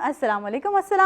अस्सलाम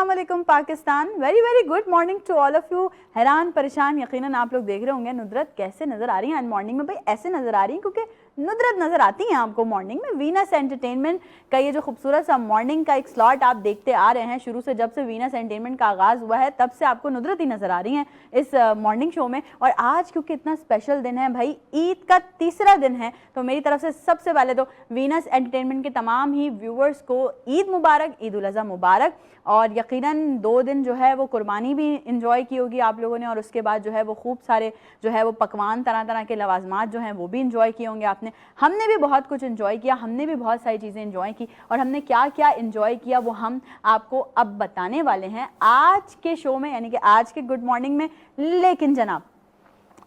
वालेकुम Pakistan. Very very good morning to all of you. हैरान परेशान यकीनन आप लोग देख रहे होंगे नुदरत कैसे नज़र आ रही हैं आज मॉर्निंग में। भाई ऐसे नज़र आ रही हैं क्योंकि नुदरत नज़र आती हैं आपको मॉर्निंग में। वीनस एंटरटेनमेंट का ये जो खूबसूरत सा मॉर्निंग का एक स्लॉट आप देखते आ रहे हैं शुरू से, जब से वीनस एंटरटेनमेंट का आगाज़ हुआ है तब से आपको नुदरत ही नज़र आ रही हैं इस मॉर्निंग शो में। और आज क्योंकि इतना स्पेशल दिन है भाई, ईद का तीसरा दिन है, तो मेरी तरफ से सबसे पहले तो वीनस एंटरटेनमेंट के तमाम ही व्यूवर्स को ईद मुबारक, ईद उल अज़हा मुबारक। और यकीनन 2 दिन जो है वो कुर्बानी भी इंजॉय की होगी आप लोगों ने, और उसके बाद जो है वो खूब सारे जो है वो पकवान, तरह तरह के लवाजमात जो हैं वो भी इंजॉय किए होंगे आपने। हमने भी बहुत कुछ इंजॉय किया, हमने भी बहुत सारी चीज़ें इंजॉय की, और हमने क्या क्या इंजॉय किया वो हम आपको अब बताने वाले हैं आज के शो में, यानी कि आज के गुड मॉर्निंग में। लेकिन जनाब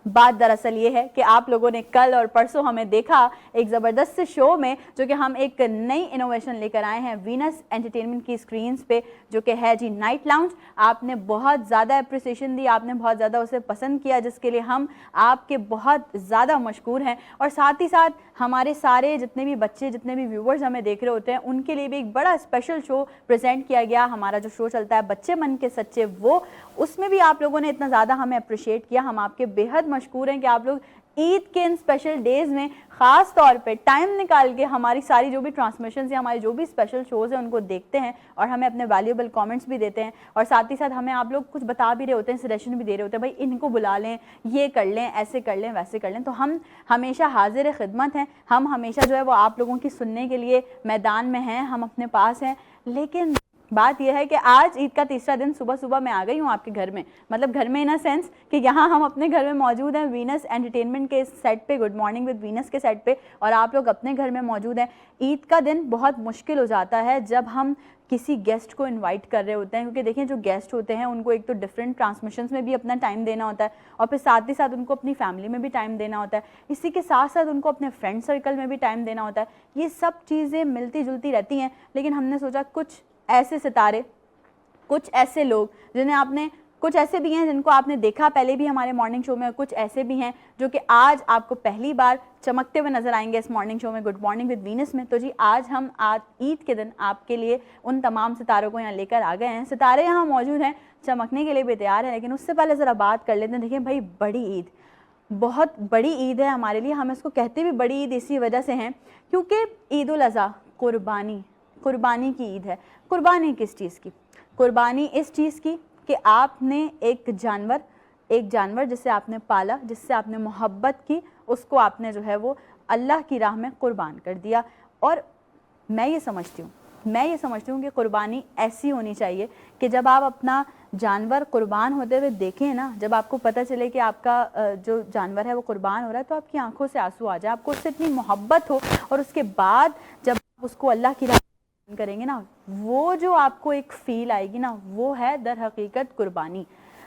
बात दरअसल ये है कि आप लोगों ने कल और परसों हमें देखा एक ज़बरदस्त से शो में, जो कि हम एक नई इनोवेशन लेकर आए हैं वीनस एंटरटेनमेंट की स्क्रीन्स पे, जो कि है जी नाइट लाउंज। आपने बहुत ज़्यादा अप्रिसिएशन दी, आपने बहुत ज़्यादा उसे पसंद किया, जिसके लिए हम आपके बहुत ज़्यादा मशकूर हैं। और साथ ही साथ हमारे सारे जितने भी बच्चे, जितने भी व्यूवर्स हमें देख रहे होते हैं, उनके लिए भी एक बड़ा स्पेशल शो प्रेजेंट किया गया। हमारा जो शो चलता है बच्चे मन के सच्चे, वो उसमें भी आप लोगों ने इतना ज़्यादा हमें अप्रिशिएट किया। हम आपके बेहद मशकूर हैं कि आप लोग ईद के इन स्पेशल डेज़ में ख़ास तौर पे टाइम निकाल के हमारी सारी जो भी ट्रांसमिशंस या हमारे जो भी स्पेशल शोज़ हैं उनको देखते हैं, और हमें अपने वैल्यूएबल कमेंट्स भी देते हैं। और साथ ही साथ हमें आप लोग कुछ बता भी रहे होते हैं, सजेशन भी दे रहे होते हैं, भाई इनको बुला लें, ये कर लें, ऐसे कर लें, वैसे कर लें। तो हम हमेशा हाजिर खिदमत हैं, हम हमेशा जो है वो आप लोगों की सुनने के लिए मैदान में हैं, हम अपने पास हैं। लेकिन बात यह है कि आज ईद का तीसरा दिन सुबह सुबह मैं आ गई हूँ आपके घर में, मतलब घर में इन अ सेंस कि यहाँ हम अपने घर में मौजूद हैं वीनस एंटरटेनमेंट के सेट पे, गुड मॉर्निंग विद वीनस के सेट पे, और आप लोग अपने घर में मौजूद हैं। ईद का दिन बहुत मुश्किल हो जाता है जब हम किसी गेस्ट को इनवाइट कर रहे होते हैं, क्योंकि देखिए जो गेस्ट होते हैं उनको एक तो डिफरेंट ट्रांसमिशंस में भी अपना टाइम देना होता है, और फिर साथ ही साथ उनको अपनी फैमिली में भी टाइम देना होता है, इसी के साथ साथ उनको अपने फ्रेंड सर्कल में भी टाइम देना होता है। ये सब चीज़ें मिलती जुलती रहती हैं। लेकिन हमने सोचा कुछ ऐसे सितारे, कुछ ऐसे लोग जिन्हें आपने, कुछ ऐसे भी हैं जिनको आपने देखा पहले भी हमारे मॉर्निंग शो में, और कुछ ऐसे भी हैं जो कि आज आपको पहली बार चमकते हुए नजर आएंगे इस मॉर्निंग शो में, गुड मॉर्निंग विद वीनस में। तो जी आज हम आज ईद के दिन आपके लिए उन तमाम सितारों को यहाँ लेकर आ गए हैं। सितारे यहाँ मौजूद हैं, चमकने के लिए भी तैयार हैं, लेकिन उससे पहले ज़रा बात कर लेते हैं। देखिए भाई, बड़ी ईद, बहुत बड़ी ईद है हमारे लिए। हम इसको कहते भी बड़ी ईद इसी वजह से हैं क्योंकि ईद उल अज़हा कुर्बानी की ईद है। कुर्बानी किस चीज़ की? कुर्बानी इस चीज़ की कि आपने एक जानवर जिसे आपने पाला, जिससे आपने मोहब्बत की, उसको आपने जो है वो अल्लाह की राह में कुर्बान कर दिया। और मैं ये समझती हूँ कि कुर्बानी ऐसी होनी चाहिए कि जब आप अपना जानवर कुर्बान होते हुए देखें ना, जब आपको पता चले कि आपका जो जानवर है वो कुर्बान हो रहा है, तो आपकी आंखों से आंसू आ जाए, आपको उससे इतनी मोहब्बत हो, और उसके बाद जब आप उसको अल्लाह की राह करेंगे ना, वो जो आपको एक फील आएगी ना, वो है दर हकीकत कुर्बानी।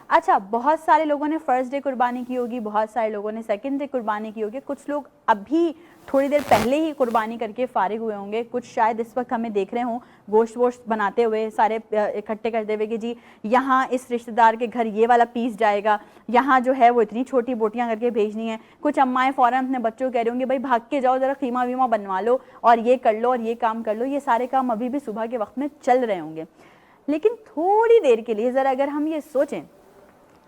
अच्छा, बहुत सारे लोगों ने फर्स्ट डे कुर्बानी की होगी, बहुत सारे लोगों ने सेकंड डे कुर्बानी की होगी, कुछ लोग अभी थोड़ी देर पहले ही कुर्बानी करके फारिग हुए होंगे, कुछ शायद इस वक्त हमें देख रहे हों गोश्त वोश्त बनाते हुए, सारे इकट्ठे करते हुए कि जी यहाँ इस रिश्तेदार के घर ये वाला पीस जाएगा, यहाँ जो है वो इतनी छोटी बोटियाँ करके भेजनी है। कुछ अम्माएँ फ़ौरन अपने बच्चों को कह रही होंगी भाई भाग के जाओ, ज़रा कीमा वीमा बनवा लो, और ये कर लो, और ये काम कर लो। ये सारे काम अभी भी सुबह के वक्त में चल रहे होंगे। लेकिन थोड़ी देर के लिए ज़रा अगर हम ये सोचें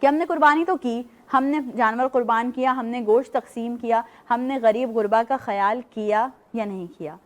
कि हमने कुर्बानी तो की, हमने जानवर कुर्बान किया, हमने गोश्त तकसीम किया, हमने गरीब गुरबा का ख्याल किया या नहीं किया?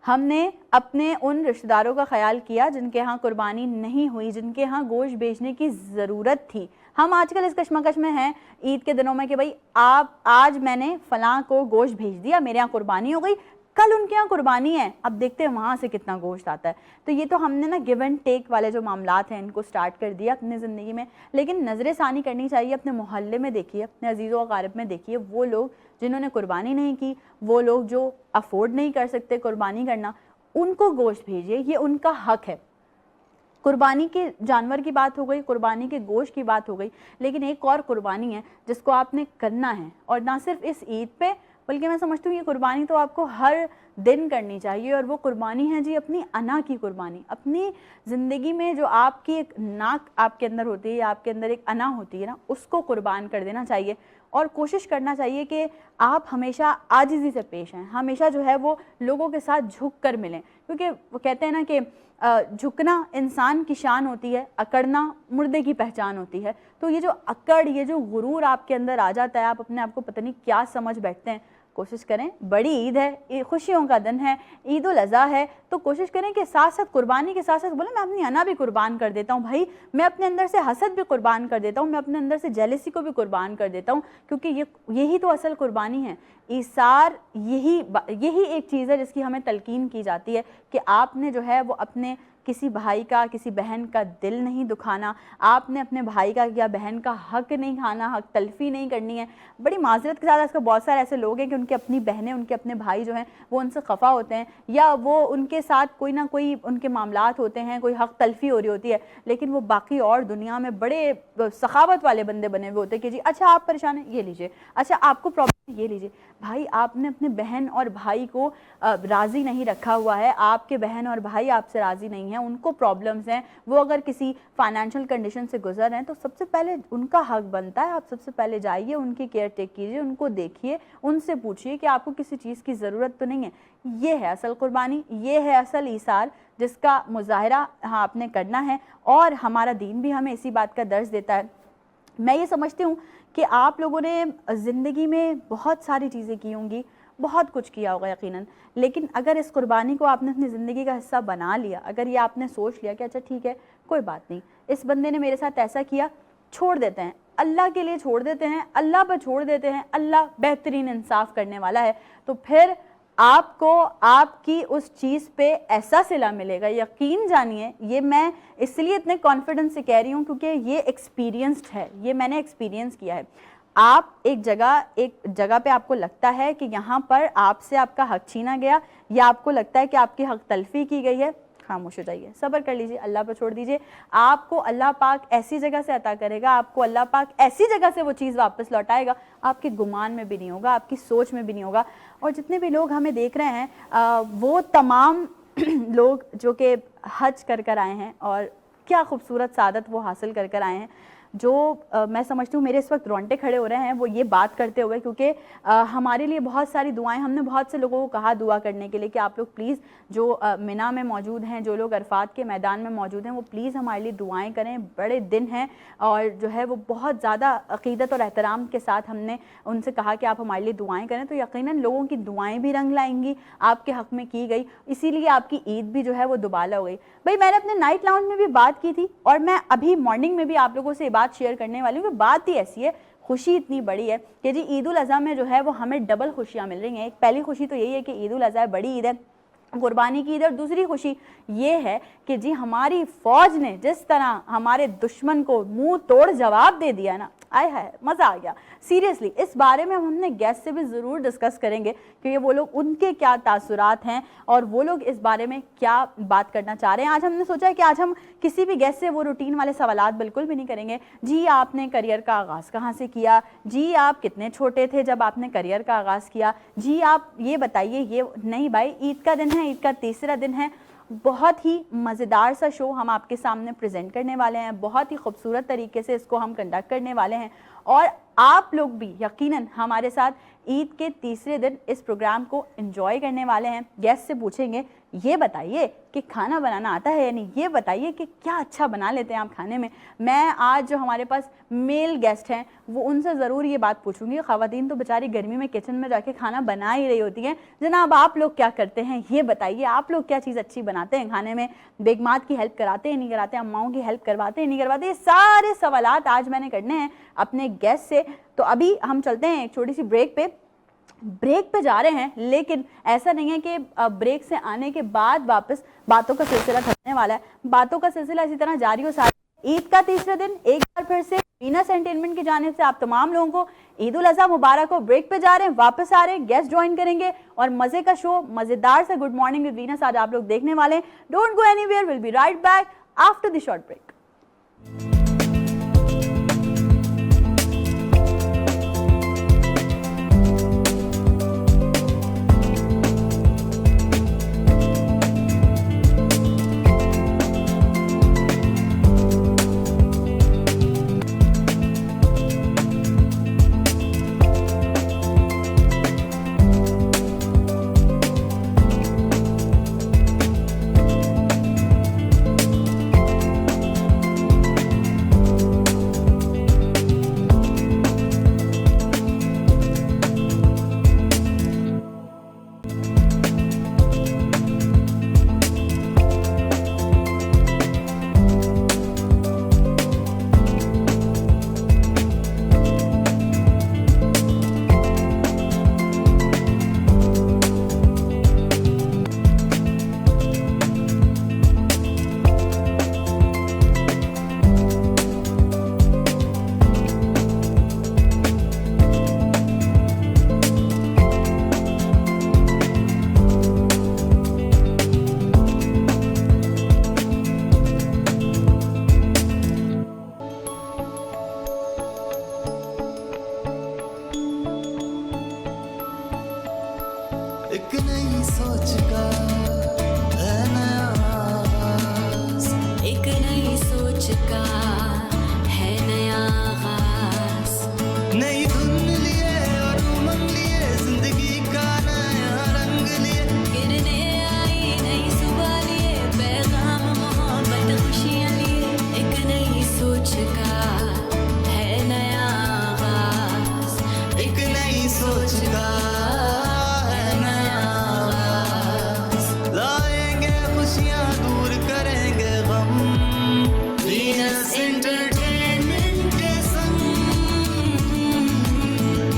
हमने अपने उन रिश्तेदारों का ख्याल किया जिनके यहाँ कुर्बानी नहीं हुई, जिनके यहाँ गोश्त भेजने की ज़रूरत थी? हम आजकल इस कश्मकश में हैं ईद के दिनों में कि भाई आप, आज मैंने फ़लाँ को गोश्त भेज दिया, मेरे यहाँ कुर्बानी हो गई, कल उनके यहाँ कुर्बानी है, अब देखते हैं वहाँ से कितना गोश्त आता है। तो ये तो हमने ना गिव एंड टेक वाले जो मामलात हैं इनको स्टार्ट कर दिया अपनी ज़िंदगी में। लेकिन नज़र षानी करनी चाहिए, अपने मोहल्ले में देखिए, अपने अजीज़ों अक़ारिब में देखिए, वो लोग जिन्होंने कुर्बानी नहीं की, वो लोग जो अफोर्ड नहीं कर सकते कुर्बानी करना, उनको गोश्त भेजिए, ये उनका हक है। कुर्बानी के जानवर की बात हो गई, कुर्बानी के गोश्त की बात हो गई, लेकिन एक और कुर्बानी है जिसको आपने करना है, और ना सिर्फ इस ईद पे, बल्कि मैं समझती हूँ ये कुर्बानी तो आपको हर दिन करनी चाहिए, और वो कुर्बानी है जी अपनी अना की कुर्बानी। अपनी ज़िंदगी में जो आपकी एक नाक आपके अंदर होती है, आपके अंदर एक अना होती है ना, उसको कुर्बान कर देना चाहिए और कोशिश करना चाहिए कि आप हमेशा आजिज़ी से पेश आएँ, हमेशा जो है वो लोगों के साथ झुक कर मिलें, क्योंकि वो कहते हैं ना कि झुकना इंसान की शान होती है, अकड़ना मुर्दे की पहचान होती है। तो ये जो अकड़, ये जो गुरूर आपके अंदर आ जाता है, आप अपने आप को पता नहीं क्या समझ बैठते हैं, कोशिश करें, बड़ी ईद है, खुशियों का दिन है, ईद उल अज़हा है, तो कोशिश करें कि साथ साथ कुर्बानी के साथ साथ बोले मैं अपनी अना भी कुर्बान कर देता हूँ भाई, मैं अपने अंदर से हसद भी कुर्बान कर देता हूँ, मैं अपने अंदर से जेलसी को भी कुर्बान कर देता हूँ, क्योंकि यही तो असल कुर्बानी है। ईसार यही एक चीज़ है जिसकी हमें तलकीन की जाती है कि आपने जो है वो अपने किसी भाई का, किसी बहन का दिल नहीं दुखाना, आपने अपने भाई का या बहन का हक नहीं खाना, हक तलफी नहीं करनी है। बड़ी माजरत के साथ आजकल बहुत सारे ऐसे लोग हैं कि उनके अपनी बहनें, उनके अपने भाई जो हैं वो उनसे खफा होते हैं, या वो उनके साथ कोई ना कोई उनके मामलात होते हैं, कोई हक तलफी हो रही होती है, लेकिन वो बाकी और दुनिया में बड़े सखावत वाले बंदे बने हुए होते हैं कि जी अच्छा आप परेशान हैं, ये लीजिए, अच्छा आपको प्रॉब्लम, ये लीजिए। भाई आपने अपने बहन और भाई को राज़ी नहीं रखा हुआ है, आपके बहन और भाई आपसे राज़ी नहीं है, उनको प्रॉब्लम्स हैं, वो अगर किसी फाइनेंशियल कंडीशन से गुजर रहे हैं, तो सबसे पहले उनका हक बनता है, आप सबसे पहले जाइए, उनकी केयर टेक कीजिए, उनको देखिए, उनसे पूछिए कि आपको किसी चीज़ की ज़रूरत तो नहीं है। ये है असल कुर्बानी, ये है असल ईसार जिसका मुजाहरा हाँ आपने करना है, और हमारा दीन भी हमें इसी बात का दर्ज देता है। मैं ये समझती हूँ कि आप लोगों ने ज़िंदगी में बहुत सारी चीज़ें की होंगी, बहुत कुछ किया होगा यकीनन, लेकिन अगर इस कुर्बानी को आपने अपनी ज़िंदगी का हिस्सा बना लिया, अगर ये आपने सोच लिया कि अच्छा ठीक है कोई बात नहीं, इस बंदे ने मेरे साथ ऐसा किया, छोड़ देते हैं, अल्लाह के लिए छोड़ देते हैं, अल्लाह पर छोड़ देते हैं, अल्लाह बेहतरीन इंसाफ करने वाला है, तो फिर आपको आपकी उस चीज़ पे ऐसा सिला मिलेगा, यकीन जानिए। ये मैं इसलिए इतने कॉन्फिडेंस से कह रही हूँ क्योंकि ये एक्सपीरियंस्ड है, ये मैंने एक्सपीरियंस किया है। आप एक जगह पे आपको लगता है कि यहाँ पर आपसे आपका हक छीना गया, या आपको लगता है कि आपकी हक तलफी की गई है, खामोश हो जाइए, सब्र कर लीजिए, अल्लाह पर छोड़ दीजिए। आपको अल्लाह पाक ऐसी जगह से अता करेगा, आपको अल्लाह पाक ऐसी जगह से वो चीज़ वापस लौटाएगा, आपके गुमान में भी नहीं होगा, आपकी सोच में भी नहीं होगा। और जितने भी लोग हमें देख रहे हैं वो तमाम लोग जो कि हज कर आए हैं, और क्या खूबसूरत सादत वो हासिल कर आए हैं, जो मैं समझती हूँ मेरे इस वक्त रोंगटे खड़े हो रहे हैं वो ये बात करते हुए, क्योंकि हमारे लिए बहुत सारी दुआएं, हमने बहुत से लोगों को कहा दुआ करने के लिए कि आप लोग प्लीज़ जो मिना में मौजूद हैं, जो लोग अरफात के मैदान में मौजूद हैं, वो प्लीज़ हमारे लिए दुआएं करें, बड़े दिन हैं, और जो है वो बहुत ज़्यादा अक़ीदत और एहतराम के साथ हमने उनसे कहा कि आप हमारे लिए दुआएँ करें, तो यकीनन लोगों की दुआएँ भी रंग लाएंगी, आपके हक़ में की गई, इसीलिए आपकी ईद भी जो है वो दुबाला हो गई। भाई मैंने अपने नाइट लाउंज में भी बात की थी, और मैं अभी मॉर्निंग में भी आप लोगों से बात शेयर करने वाली हूँ कि बात ही ऐसी है, खुशी इतनी बड़ी है कि जी ईद उल अज़हा में जो है वो हमें डबल खुशियाँ मिल रही हैं। एक पहली खुशी तो यही है कि ईद उल अज़हा बड़ी ईद है, कुर्बानी की ईद, और दूसरी खुशी ये है कि जी हमारी फ़ौज ने जिस तरह हमारे दुश्मन को मुंह तोड़ जवाब दे दिया ना, आय हाय मज़ा आ गया। सीरियसली इस बारे में हम अपने गेस्ट से भी ज़रूर डिस्कस करेंगे कि वो लोग, उनके क्या तासुरात हैं और वो लोग इस बारे में क्या बात करना चाह रहे हैं। आज हमने सोचा है कि आज हम किसी भी गेस्ट से वो रूटीन वाले सवालात बिल्कुल भी नहीं करेंगे। जी आपने करियर का आगाज़ कहाँ से किया, जी आप कितने छोटे थे जब आपने करियर का आगाज़ किया, जी आप ये बताइए, ये नहीं भाई ईद का दिन है, ईद का तीसरा दिन है, बहुत ही मज़ेदार सा शो हम आपके सामने प्रेजेंट करने वाले हैं, बहुत ही खूबसूरत तरीके से इसको हम कंडक्ट करने वाले हैं, और आप लोग भी यकीनन हमारे साथ ईद के तीसरे दिन इस प्रोग्राम को एंजॉय करने वाले हैं। गेस्ट से पूछेंगे ये बताइए कि खाना बनाना आता है या नहीं, ये बताइए कि क्या अच्छा बना लेते हैं आप खाने में। मैं आज जो हमारे पास मेल गेस्ट हैं वो उनसे ज़रूर ये बात पूछूंगी, ख़वातीन तो बेचारी गर्मी में किचन में जाके खाना बना ही रही होती हैं, जनाब आप लोग क्या करते हैं ये बताइए, आप लोग क्या चीज़ अच्छी बनाते हैं खाने में, बेगमात की हेल्प कराते हैं नहीं कराते, अम्माओं की हेल्प करवाते हैं नहीं करवाते, ये सारे सवालात आज मैंने करने हैं अपने गेस्ट से। तो अभी हम चलते हैं एक छोटी सी ब्रेक पे जा रहे हैं, लेकिन ऐसा नहीं है कि ब्रेक से आने के बाद वापस बातों का सिलसिला थमने वाला है, बातों का सिलसिला इसी तरह जारी हो सारी। ईद का तीसरा दिन एक बार फिर से वीनस एंटरटेनमेंट की जानिब से आप तमाम लोगों को ईद उल अज़हा मुबारक हो। ब्रेक पे जा रहे हैं, वापस आ रहे हैं, गेस्ट ज्वाइन करेंगे और मजे का शो, मजेदार सा गुड मॉर्निंग विद वीनस आज आप लोग देखने वाले हैं। Don't go anywhere, will be right back after the short break. ایک نئی سوچ کا ہے نیا آغاز, ایک نئی سوچ کا ہے نیا آغاز, نئی دھن لیے اور امنگ لیے, زندگی کا نیا رنگ لیے, گرنے آئی نئی صبح لیے, پیغام محبت خوشیاں لیے, ایک نئی سوچ کا ہے نیا آغاز, ایک نئی سوچ کا ہے نیا آغاز, لائیں گے خوشیاں دور کریں گے غم, وینس انٹرٹینمنٹ کے سنگ,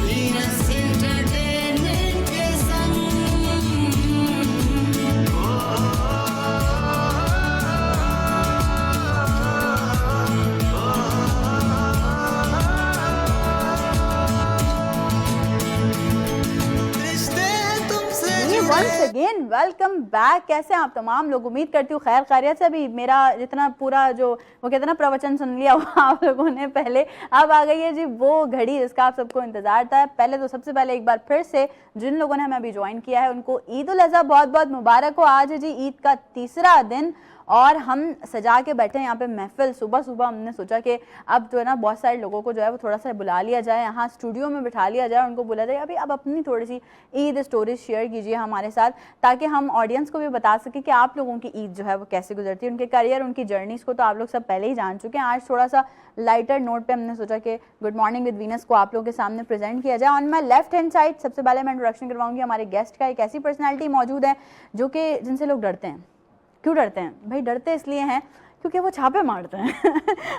وینس انٹرٹینمنٹ کے سنگ. رشتے تم سے once again welcome back. کیسے ہیں آپ تمام لوگ؟ امید کرتی ہوں خیر خیریت سے. ابھی میرا جتنا پورا جو وہ کہتے ہیں نا پروچن سن لیا وہ آپ لوگوں نے پہلے. اب آ گئی ہے جی وہ گھڑی جس کا آپ سب کو انتظار تھا. پہلے تو سب سے پہلے ایک بار پھر سے جن لوگوں نے ہمیں ابھی جوائن کیا ہے ان کو عید الاضحیٰ بہت بہت مبارک ہو. آج ہے جی عید کا تیسرا دن اور ہم سجا کے بیٹھے ہیں یہاں پہ محفل. صبح صبح ہم نے سوچا کہ اب جو ہے نا بہت سارے لوگوں کو جو ہے وہ تھوڑا سا بلا لیا جائے, یہاں اسٹوڈیو میں بٹھا لیا جائے, ان کو بولا جائے ابھی اب اپنی تھوڑی سی عید اسٹوریز شیئر کیجیے ہمارے ساتھ, تاکہ ہم آڈینس کو بھی بتا سکیں کہ آپ لوگوں کی عید جو ہے وہ کیسے گزرتی ہے. ان کے کریئر, ان کی جرنیز کو تو آپ لوگ سب پہلے ہی جان چکے ہیں. آج تھوڑا سا لائٹر نوٹ پہ ہم نے سوچا کہ گڈ مارننگ ود وینس کو آپ لوگوں کے سامنے پریزنٹ کیا جائے. آن مائی لیفٹ ہینڈ سائڈ سب سے پہلے میں انٹروڈکشن کرواؤں گی ہمارے گیسٹ کا. ایک ایسی پرسنالٹی موجود ہے جو کہ جن سے لوگ ڈرتے ہیں. کیوں ڈرتے ہیں بھائی؟ ڈرتے اس لیے ہیں کیونکہ وہ چھاپے مارتے ہیں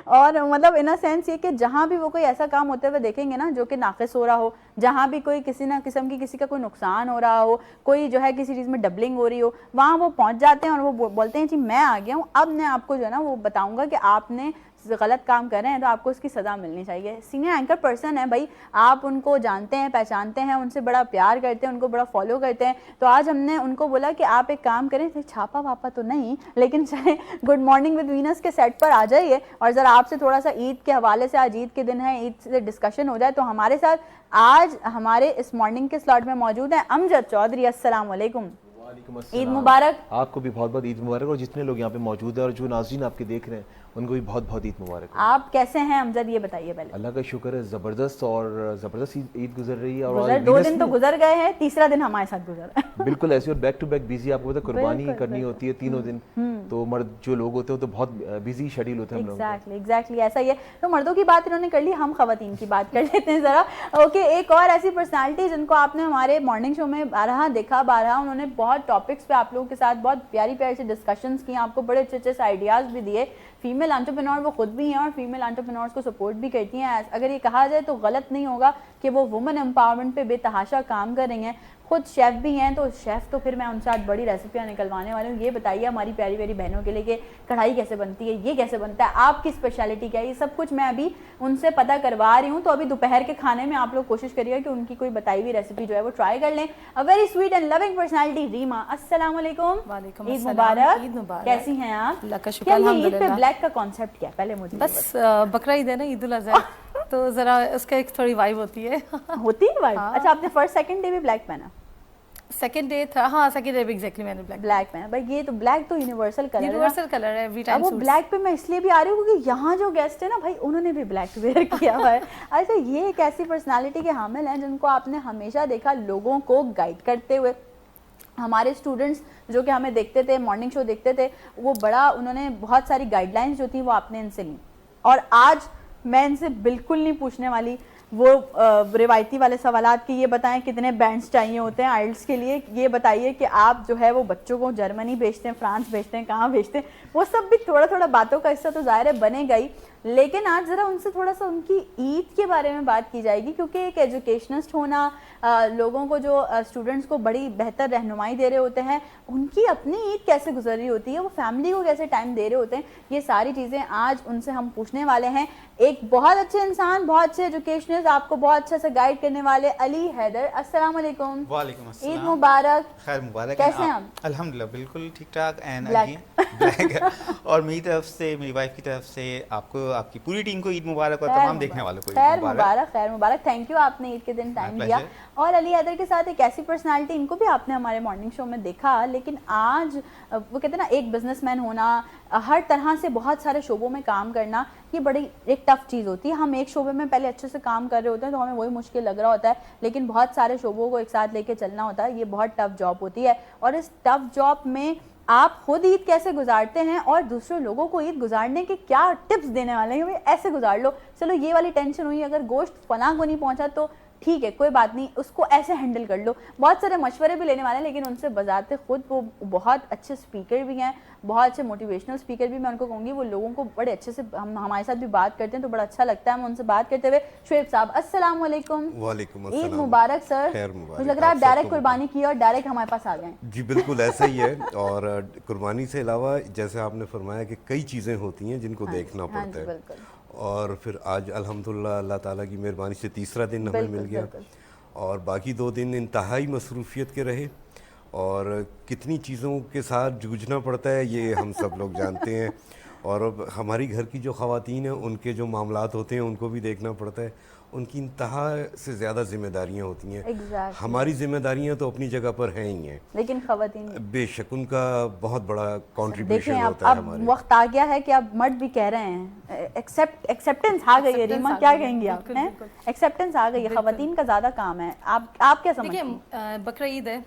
اور مطلب ان سینس یہ کہ جہاں بھی وہ کوئی ایسا کام ہوتے ہوئے دیکھیں گے نا جو کہ ناقص ہو رہا ہو, جہاں بھی کوئی کسی نہ قسم کی کسی کا کوئی نقصان ہو رہا ہو, کوئی جو ہے کسی چیز میں ڈبلنگ ہو رہی ہو, وہاں وہ پہنچ جاتے ہیں اور وہ بولتے ہیں جی میں آ گیا ہوں, اب میں آپ کو جو ہے نا وہ بتاؤں گا کہ آپ نے غلط کام کر رہے ہیں تو آپ کو اس کی سزا ملنی چاہیے. سینئر اینکر پرسن ہے بھائی, آپ ان کو جانتے ہیں, پہچانتے ہیں, ان سے بڑا پیار کرتے ہیں, ان کو بڑا فالو کرتے ہیں. تو آج ہم نے ان کو بولا کہ آپ ایک کام کریں, چھاپا واپا تو نہیں لیکن چلے گڈ مارننگ ود وینس کے سیٹ پر آ جائیے اور ذرا آپ سے تھوڑا سا عید کے حوالے سے, آج عید کے دن ہے, عید سے ڈسکشن ہو جائے. تو ہمارے ساتھ آج ہمارے اس مارننگ کے سلاٹ میں موجود ہیں امجد چودھری. السلام علیکم. عید مبارک. آپ کو بھی بہت بہت عید مبارک, اور جتنے لوگ یہاں پہ موجود ہیں اور جو ناظرین آپ کے دیکھ رہے ہیں ان کو بھی بہت بہت عید مبارک. آپ کیسے ہیں امجد یہ بتائیے پہلے؟ اللہ کا شکر ہے, زبردست, اور زبردست عید گزر رہی ہے. اور 2 دن تو گزر گئے ہیں, تیسرا دن ہمارے ساتھ گزرا ہے. بالکل ایسے, اور بیک ٹو بیک بیزی. آپ کو پتہ قربانی کرنی ہوتی ہے تینوں دن, تو مرد جو لوگ ہوتے ہیں تو بہت بیزی شیڈیول ہوتے ہیں ہم لوگوں. ایگزیکٹلی ایسا ہی ہے. تو مردوں کی بات انہوں نے کر لی, ہم خواتین کی بات کر لیتے ہیں ذرا. اوکے, ایک اور ایسی پرسنالٹی جن کو آپ نے ہمارے مارننگ شو میں بارہا دیکھا, انہوں نے بہت ٹاپکس پہ آپ لوگوں کے ساتھ بہت پیاری پیاری سے ڈسکشنز کی, آپ کو بڑے اچھے اچھے سے آئیڈیاز بھی دیے. فیمیل انٹرپرینور وہ خود بھی ہیں اور فیمیل انٹرپرینورس کو سپورٹ بھی کرتی ہیں. اگر یہ کہا جائے تو غلط نہیں ہوگا کہ وہ وومن امپاورمنٹ پہ بے تحاشا کام کر رہی ہیں. خود شیف بھی ہیں, تو شیف تو پھر میں ان سے آج بڑی ریسیپیاں نکلوانے والی ہوں. یہ بتائیے ہماری پیاری پیاری بہنوں کے لیے کہ کڑھائی کیسے بنتی ہے, یہ کیسے بنتا ہے, آپ کی اسپیشلٹی کیا ہے, یہ سب کچھ میں ابھی ان سے پتہ کروا رہی ہوں. تو ابھی دوپہر کے کھانے میں آپ لوگ کوشش کریے کہ ان کی کوئی بتائی ہوئی ریسیپی جو ہے وہ ٹرائی کر لیں. A very sweet and loving personality Reema. السلام علیکم. وعلیکم عید السلام. مبارک. عید مبارک. کیسی ہیں آپ؟ اللہ کا شکر الحمدللہ. عید پہ بلیک کا کانسیپٹ کیا ہے پہلے مجھے بس بقرہ عید ہے نا, عید الاضحیٰ, تو ذرا اس کا ایک تھوڑی وائب ہوتی ہے. ہوتی ہے وائب. اچھا, آپ نے فرسٹ سیکنڈ ڈے بھی بلیک پہنا؟ سیکنڈ ڈے تھا, ہاں سیکنڈ ڈے بھی ایگزیکٹلی میں نے بلیک پہنا. بھائی یہ تو بلیک تو یونیورسل کلر ہے, یونیورسل کلر ہے ایوری ٹائم. وہ بلیک پہ میں اس لیے بھی آ رہی ہوں کیونکہ یہاں جو گیسٹ ہے نا بھائی انہوں نے بھی بلیک ویئر کیا ہوا ہے. اچھا, یہ ایک ایسی پرسنالٹی کے حامل ہیں جن کو آپ نے ہمیشہ دیکھا لوگوں کو گائیڈ کرتے ہوئے. ہمارے اسٹوڈنٹس جو کہ ہمیں دیکھتے تھے, مارننگ شو دیکھتے تھے, وہ بڑا انہوں نے بہت ساری گائیڈ لائنس جو تھیں وہ آپ نے ان سے لیں. اور آج میں ان سے بالکل نہیں پوچھنے والی وہ روایتی والے سوالات کہ یہ بتائیں کتنے بینڈس چاہیے ہوتے ہیں آئلٹس کے لیے, یہ بتائیے کہ آپ جو ہے وہ بچوں کو جرمنی بھیجتے ہیں, فرانس بھیجتے ہیں, کہاں بھیجتے ہیں, وہ سب بھی تھوڑا تھوڑا باتوں کا حصہ تو ظاہر ہے بنے گا ہی. لیکن آج ذرا ان سے تھوڑا سا ان کی عید کے بارے میں بات کی جائے گی, کیونکہ ایک ایجوکیشنسٹ ہونا, لوگوں کو جو اسٹوڈنٹس کو بڑی بہتر رہنمائی دے رہے ہوتے ہیں, ان کی اپنی عید کیسے گزر رہی ہوتی ہے, وہ فیملی کو کیسے ٹائم دے رہے ہوتے ہیں, یہ ساری چیزیں آج ان سے ہم پوچھنے والے ہیں. ایک بہت اچھے انسان, بہت اچھے ایجوکیشنسٹ, प्रोफेशनल्स आपको बहुत अच्छा से गाइड करने वाले अली हैदर। अस्सलाम वालेकुम। वालेकुम अस्सलाम। ईद मुबारक। खैर मुबारक। कैसे हैं आप? अल्हम्दुलिल्लाह बिल्कुल ठीक ठाक एंड Black. ब्लैक। और मेरी तरफ से, मेरी वाइफ की तरफ से आपको, आपकी पूरी टीम को ईद मुबारक और तमाम देखने वालों को खैर ईद मुबारक। मुबारक, खैर मुबारक। थैंक यू, आपने ईद के दिन टाइम My दिया। pleasure. और अली हैदर के साथ एक ऐसी पर्सनालिटी, इनको भी आपने हमारे मॉर्निंग शो में देखा, लेकिन आज वो कहते हैं ना, एक बिजनेसमैन होना, हर तरह से बहुत सारे शोबों में काम करना, ये बड़ी एक टफ चीज़ होती है। हम एक शोबे में पहले अच्छे से काम कर रहे होते हैं तो हमें वही मुश्किल लग रहा होता है, लेकिन बहुत सारे शोबों को एक साथ लेके चलना होता है, ये बहुत टफ जॉब होती है। और इस टफ जॉब में आप खुद ईद कैसे गुजारते हैं और दूसरे लोगों को ईद गुजारने के क्या टिप्स देने वाले हैं, भाई ऐसे गुजार लो, चलो ये वाली टेंशन हुई, अगर गोश्त फना को नहीं पहुंचा तो ठीक है, कोई बात नहीं, उसको ऐसे हैंडल कर लो। बहुत सारे मशवरे भी लेने वाले हैं, लेकिन उनसे बजाते खुद वो बहुत अच्छे स्पीकर भी हैं, बहुत अच्छे मोटिवेशनल स्पीकर भी। मैं उनको कहूँगी वो लोगों को बड़े अच्छे से, हम हमारे साथ भी बात करते हैं तो बड़ा अच्छा लगता है हमें उनसे बात करते हुए। शुएब साहब, अस्सलाम वालेकुम। वालेकुम ईद अस्सलाम। मुबारक सर। खैर मुबारक। मुझे लग रहा है आप आप सबको डायरेक्ट कुर्बानी की और डायरेक्ट हमारे पास आ गए। जी बिल्कुल ऐसा ही है। और कुर्बानी से अलावा जैसे आपने फरमाया कि कई चीज़ें होती हैं जिनको देखना हाँ पड़ता जी, है। बिल्कुल। और फिर आज अल्हम्दुलिल्लाह अल्लाह ताला की मेहरबानी से तीसरा दिन हमें मिल गया, और बाकी 2 दिन इंतहाई मसरूफियत के रहे, और कितनी चीज़ों के साथ जूझना पड़ता है ये हम सब लोग जानते हैं। और अब हमारी घर की जो ख़वातीन हैं उनके जो मामलात होते हैं उनको भी देखना पड़ता है, उनकी इंतहा से ज़्यादा जिम्मेदारियाँ होती हैं। Exactly. हमारी जिम्मेदारियाँ तो अपनी जगह पर हैं ही हैं, लेकिन खवातीन, बेशक उनका बहुत बड़ा देखें कंट्रीब्यूशन अब होता है अब हमारे। वक्त आ गया है कि अब मर्द भी कह रहे हैं, एक्सेप्टेंस आ गई है। Acceptance रीमा आ क्या गई है, कहेंगी आप? बिल्कुल, हैं बिल्कुल। एक्सेप्टेंस आ गई है, खवातीन का ज्यादा काम है। आप क्या समझते हैं? देखिए बकरा ईद है,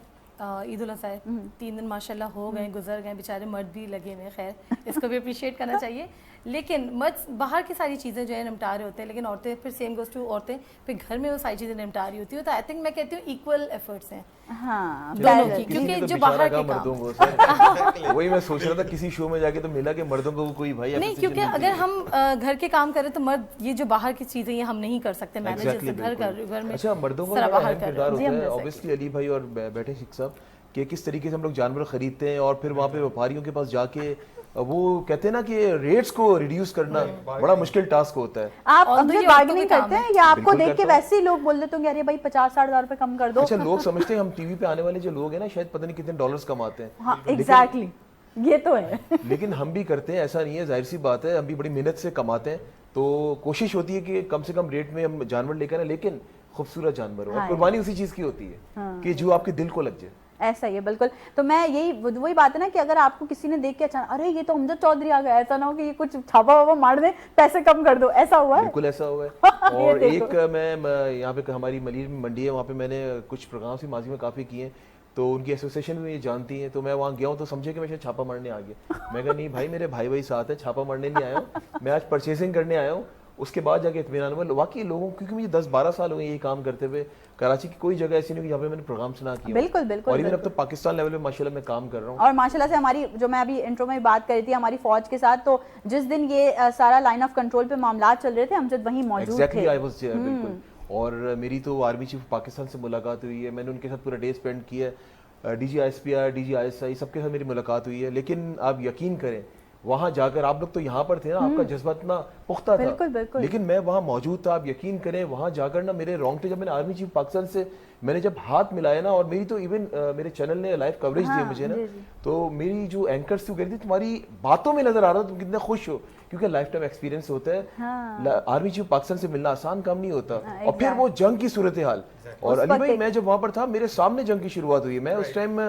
ईद उल अज़हा है, 3 दिन माशाल्लाह हो गए, गुजर गए, बेचारे मर्द भी लगे हुए हैं, खैर इसको भी अप्रिशिएट करना चाहिए। लेकिन मर्द बाहर की सारी चीज़ें जो है निपटा रहे होते हैं, लेकिन औरतें फिर सेम गोज़ टू, औरतें फिर घर में वो सारी चीज़ें निपटा रही होती है। तो आई थिंक मैं कहती हूँ इक्वल एफर्ट्स हैं हाँ, दोनों balance। की, क्योंकि तो जो बेचारा बाहर के काम काम, मर्दों को सर। वही मैं सोच रहा था किसी शो में जाके तो मिला कि मर्दों को कोई भाई नहीं, appreciation क्योंकि मिलती अगर है। हम घर के काम करें तो मर्द ये जो बाहर की चीज़ें ये हम नहीं कर सकते मैनेज, Exactly, जैसे घर बिल्कुल। घर में अच्छा, मर्दों का सारा बड़ा बाहर अहम कर रहे किरदार हैं। जी, होता हम है जैसे ऑब्वियसली अली भाई और बैठे शेख साहब, कि किस तरीके से हम लोग जानवर खरीदते हैं और फिर वहाँ पे व्यापारियों के पास जाके वो कहते हैं ना कि रेट्स को रिड्यूस करना बड़ा मुश्किल टास्क होता है। आप और हमसे ये औरतों बार्गेनिंग का काम करते है। हैं या आपको बिल्कुल देख के करता हूं। वैसे ही लोग बोल देते होंगे अरे भाई 50-60 रुपए कम कर दो? अच्छा, लोग समझते हैं हम टीवी पे आने वाले जो लोग हैं ना शायद पता नहीं कितने डॉलर्स कमाते हैं। हाँ एग्जैक्टली, ये तो है। लेकिन हम भी करते हैं, ऐसा नहीं है, जाहिर सी बात है, हम भी बड़ी मेहनत से कमाते हैं। तो कोशिश होती है कि कम से कम रेट में हम जानवर लेकर आए, लेकिन खूबसूरत जानवर हो। और हाँ, कुर्बानी उसी चीज़ की होती है कि जो आपके दिल को लग जाए। ऐसा ही है बिल्कुल। तो मैं यही वही बात है ना कि अगर आपको किसी ने देख के अचानक अरे ये तो अमजद चौधरी आ गया, ऐसा ना हो कि ये कुछ छापा वापा मार दे, पैसे कम कर दो, ऐसा हुआ है? बिल्कुल ऐसा हुआ है। ये और देखो। एक मैं यहाँ पे हमारी मलिर में मंडी है, वहाँ पे मैंने कुछ प्रोग्राम भी माजी में काफ़ी किए हैं, तो उनकी एसोसिएशन में ये जानती हैं, तो मैं वहाँ गया हूँ तो समझे कि मैं शायद छापा मारने आ गया। मैं कहा नहीं भाई, मेरे भाई साथ है, छापा मारने नहीं आया हूँ, मैं आज परचेसिंग करने आया हूँ। उसके बाद जाके इत्मीनान हुआ। वाकई लोगों, क्योंकि मुझे 10-12 साल हो गए यही काम करते हुए, कराची की कोई जगह ऐसी नहीं जहाँ पे मैंने प्रोग्राम सुना किया। बिल्कुल, बिल्कुल, और इवन अब बिल्कुल। तो पाकिस्तान लेवल में माशाल्लाह मैं काम कर रहा हूँ। और माशाल्लाह से हमारी, जो मैं अभी इंट्रो में बात कर रही थी हमारी फौज के साथ, तो जिस दिन ये सारा लाइन ऑफ कंट्रोल पे मामला चल रहे थे अमजद वहीं मौजूद Exactly, थे। I was there, बिल्कुल। और मेरी तो आर्मी चीफ पाकिस्तान से मुलाकात हुई है, मैंने उनके साथ पूरा डे स्पेंड किया है। DGISPR, DGISI सबके साथ मेरी मुलाकात हुई है। लेकिन आप यकीन करें, वहाँ जाकर, आप लोग तो यहाँ पर थे ना, आपका जज्बा इतना पुख्ता था, बिल्कुल, बिल्कुल। लेकिन मैं वहाँ मौजूद था। आप यकीन करें, वहाँ जाकर ना मेरे रोंगटे, जब मैंने आर्मी चीफ पाकिस्तान से मैंने जब हाथ मिलाया ना, और मेरी तो इवन मेरे चैनल ने लाइव कवरेज दी मुझे ना, जी, जी। तो मेरी जो एंकर्स थी वो कह रही थी तुम्हारी बातों में नजर आ रहा था तुम कितने खुश हो, क्योंकि लाइफ टाइम एक्सपीरियंस होता है। आर्मी चीफ पाकिस्तान से मिलना आसान काम नहीं होता। और फिर वो जंग की सूरत हाल, और अली भाई मैं जब वहाँ पर था मेरे सामने जंग की शुरुआत हुई। मैं उस टाइम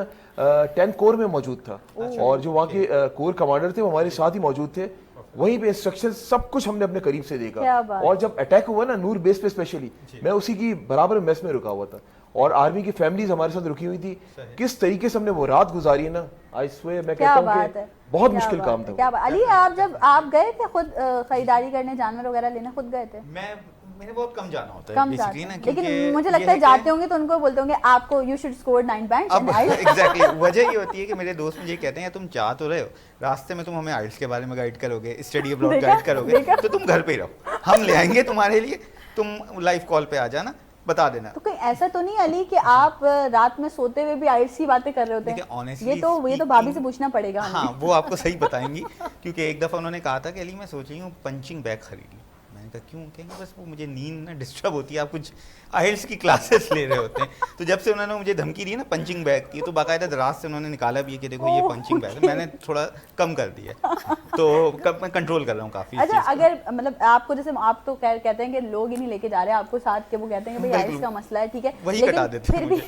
10 कोर में मौजूद था, और जो वहाँ के कोर कमांडर थे वो हमारे साथ ही मौजूद थे। वहीं पे इंस्ट्रक्शन सब कुछ हमने अपने करीब से क्या देखा। बात। और जब अटैक हुआ ना नूर बेस पे स्पेशली, मैं उसी की बराबर मेस में रुका हुआ था, और आर्मी की फैमिलीज हमारे साथ रुकी हुई थी। किस तरीके से हमने वो रात गुजारी है ना, आई स्वेयर, मैं क्या कहता हूँ बात कि है, बहुत क्या मुश्किल बात काम है, था। क्या बात। अली, आप जब आप गए थे खुद खरीदारी करने, जानवर वगैरह लेने खुद गए थे? मैंने बहुत कम जाना होता है कम बेसिकली जाते ना, हैं। क्योंकि लेकिन मुझे ये लगता है कि- जाते होंगे तो उनको बोलते होंगे आपको यू शुड स्कोर 9 बैंड्स अब एग्जैक्टली वजह ये होती है कि मेरे दोस्त मुझे कहते हैं तुम जा तो रहे हो, रास्ते में तुम हमें आइल्स के बारे में गाइड करोगे, स्टडी अब्रॉड देखा? गाइड करोगे, देखा? तो तुम घर पे ही रहो, हम ले आएंगे तुम्हारे लिए, तुम लाइव कॉल पे आ जाना, बता देना। तो कहीं ऐसा तो नहीं अली कि आप रात में सोते हुए भी आइल्स की बातें कर रहे होते देखिए, हैं? honestly ये तो speaking- भाभी से पूछना पड़ेगा हमें। हाँ, वो आपको सही बताएंगी, क्योंकि एक दफ़ा उन्होंने कहा था कि अली मैं सोच रही हूँ पंचिंग बैग खरीद लूँ। मैंने कहा क्यों? कहेंगे बस वो मुझे नींद ना डिस्टर्ब होती है, आप कुछ आइल्स की क्लासेस ले रहे होते हैं। तो जब से उन्होंने मुझे धमकी दी ना पंचिंग बैग की, तो बाकायदा दराज से उन्होंने निकाला भी है कि देखो ये पंचिंग बैग है, मैंने थोड़ा कम कर दिया, तो मैं कंट्रोल कर रहा हूँ काफ़ी। अच्छा, अगर मतलब आपको जैसे आप तो कहते हैं कि लोग ही नहीं लेके जा रहे, आपको साथ के वो कहते हैं कि भाई आइल्स का मसला है, ठीक है, वही कटा देते हैं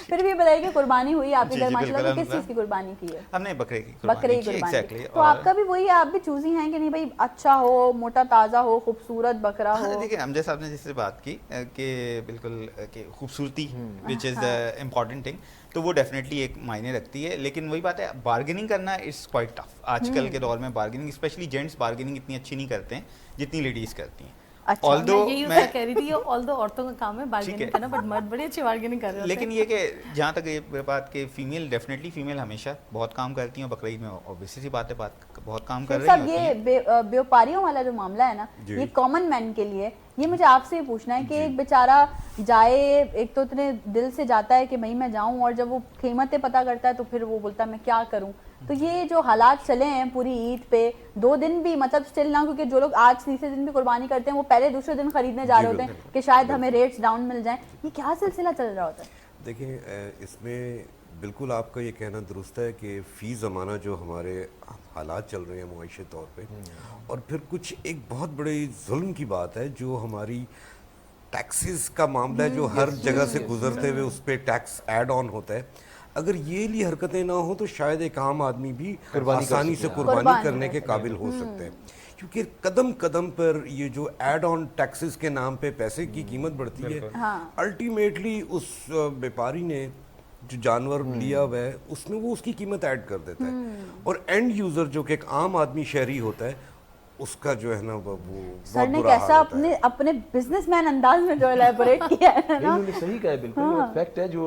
फिर भी बताइए कि कुर्बानी हुई आपके जी, घर जी, माशाल्लाह, बिल्कुल, तो किस चीज़ की कुर्बानी की है? हमने बकरे की बकरे की की, कुर्बानी। exactly, तो आपका भी वही है, आप भी चूजी हैं कि नहीं भाई अच्छा हो, मोटा ताज़ा हो, खूबसूरत बकरा हो? देखिए अमजद साहब ने जिससे बात की कि बिल्कुल कि खूबसूरती which is the important thing, तो वो डेफिनेटली एक मायने रखती है, लेकिन वही बात है बार्गेनिंग करना इज़ क्वाइट टफ। आजकल के दौर में बार्गेनिंग, स्पेशली जेंट्स बार्गेनिंग इतनी अच्छी नहीं करते हैं जितनी लेडीज़ करती हैं। अच्छा, Although मैं यही उसका कह रही थी, ऑल्दो औरतों का काम है बार्गेनिंग करना, बट मर्द बड़ी अच्छी बार्गेनिंग कर रहे होते लेकिन ये कि जहाँ तक ये बात कि फीमेल डेफिनेटली फीमेल हमेशा बहुत काम करती हैं, बकरीद में ऑब्वियसली सी बात है, बहुत काम कर फिर रही सब होती ये हैं। व्यापारियों वाला जो मामला है ना, जी। ये कॉमन मैन के लिए, ये मुझे आपसे ही पूछना है कि एक बेचारा जाए, एक तो इतने दिल से जाता है कि भाई मैं जाऊं, और जब वो कीमतें पता करता है तो फिर वो बोलता है मैं क्या करूं। तो ये जो हालात चले हैं पूरी ईद पे 2 दिन भी मतलब स्टिल ना, क्योंकि जो लोग आज तीसरे दिन भी कुर्बानी करते हैं वो पहले दूसरे दिन खरीदने जा जी, रहे होते हैं बिल्कुल। कि शायद हमें रेट्स डाउन मिल जाएं, ये क्या सिलसिला चल रहा होता है? देखिए इसमें बिल्कुल आपका ये कहना दुरुस्त है कि फ़ी ज़माना जो हमारे हालात चल रहे हैं मुआशी तौर पे, और फिर कुछ एक बहुत बड़ी जुल्म की बात है जो हमारी टैक्सेस का मामला है, जो हर जगह से गुजरते हुए उस पर टैक्स ऐड ऑन होता है। अगर ये ली हरकतें ना हो तो शायद एक आम आदमी भी आसानी से कुर्बानी करने के काबिल हो सकते हैं, क्योंकि कदम कदम पर ये जो ऐड ऑन टैक्सेस के नाम पे पैसे की कीमत बढ़ती है, अल्टीमेटली उस व्यापारी ने जो जानवर लिया हुआ है उसमें वो उसकी कीमत ऐड कर देता है, और एंड यूजर जो कि एक आम आदमी शहरी होता है उसका जो है ना वो सर बहुत ने बुरा कैसा हाल होता है। अपने बिजनेसमैन अंदाज में जो एलैबोरेट किया है नहीं, ना। उन्होंने सही कहा है, बिल्कुल फैक्ट है। जो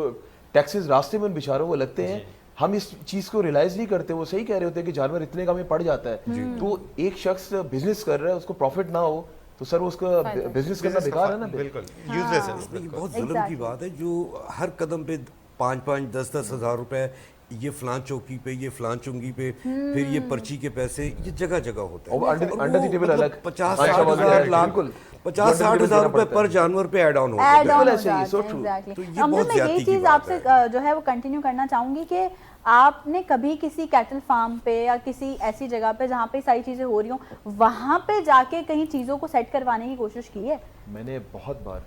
टैक्सेस रास्ते में उन बेचारों को लगते हैं, हम इस चीज को रियलाइज नहीं करते। वो सही कह रहे होते हैं कि जानवर इतने का में पड़ जाता है, तो एक शख्स बिजनेस कर रहा है, उसको प्रॉफिट ना हो तो सर उसका बिजनेस करना बेकार है ना। बिल्कुल यूजलेस है इसमें ये बिल्कुल। बहुत जुल्म की बात है जो हर कदम पे 5-5, 10-10 हज़ार रुपए, ये फलां चौकी पे, ये फलां चुंगी पे, फिर ये पर्ची के पैसे, ये जगह जगह होते हैं। और अंडर द टेबल अलग 50-60 हज़ार लाख, 50-60 हज़ार रुपए पर जानवर पे ऐड ऑन होते हैं। ऐड ऑन हो ऐसे ही, जाते so हैं, true। exactly। तो ये अमजद, बहुत मैं ज्यादती यही की चीज बात आपसे है। जो है वो कंटिन्यू करना चाहूंगी कि आपने कभी किसी कैटल फार्म पे या किसी ऐसी जगह पे जहाँ पे सारी चीजें हो रही हो, वहां पे जाके कहीं चीजों को सेट करवाने की कोशिश की है? मैंने बहुत बार,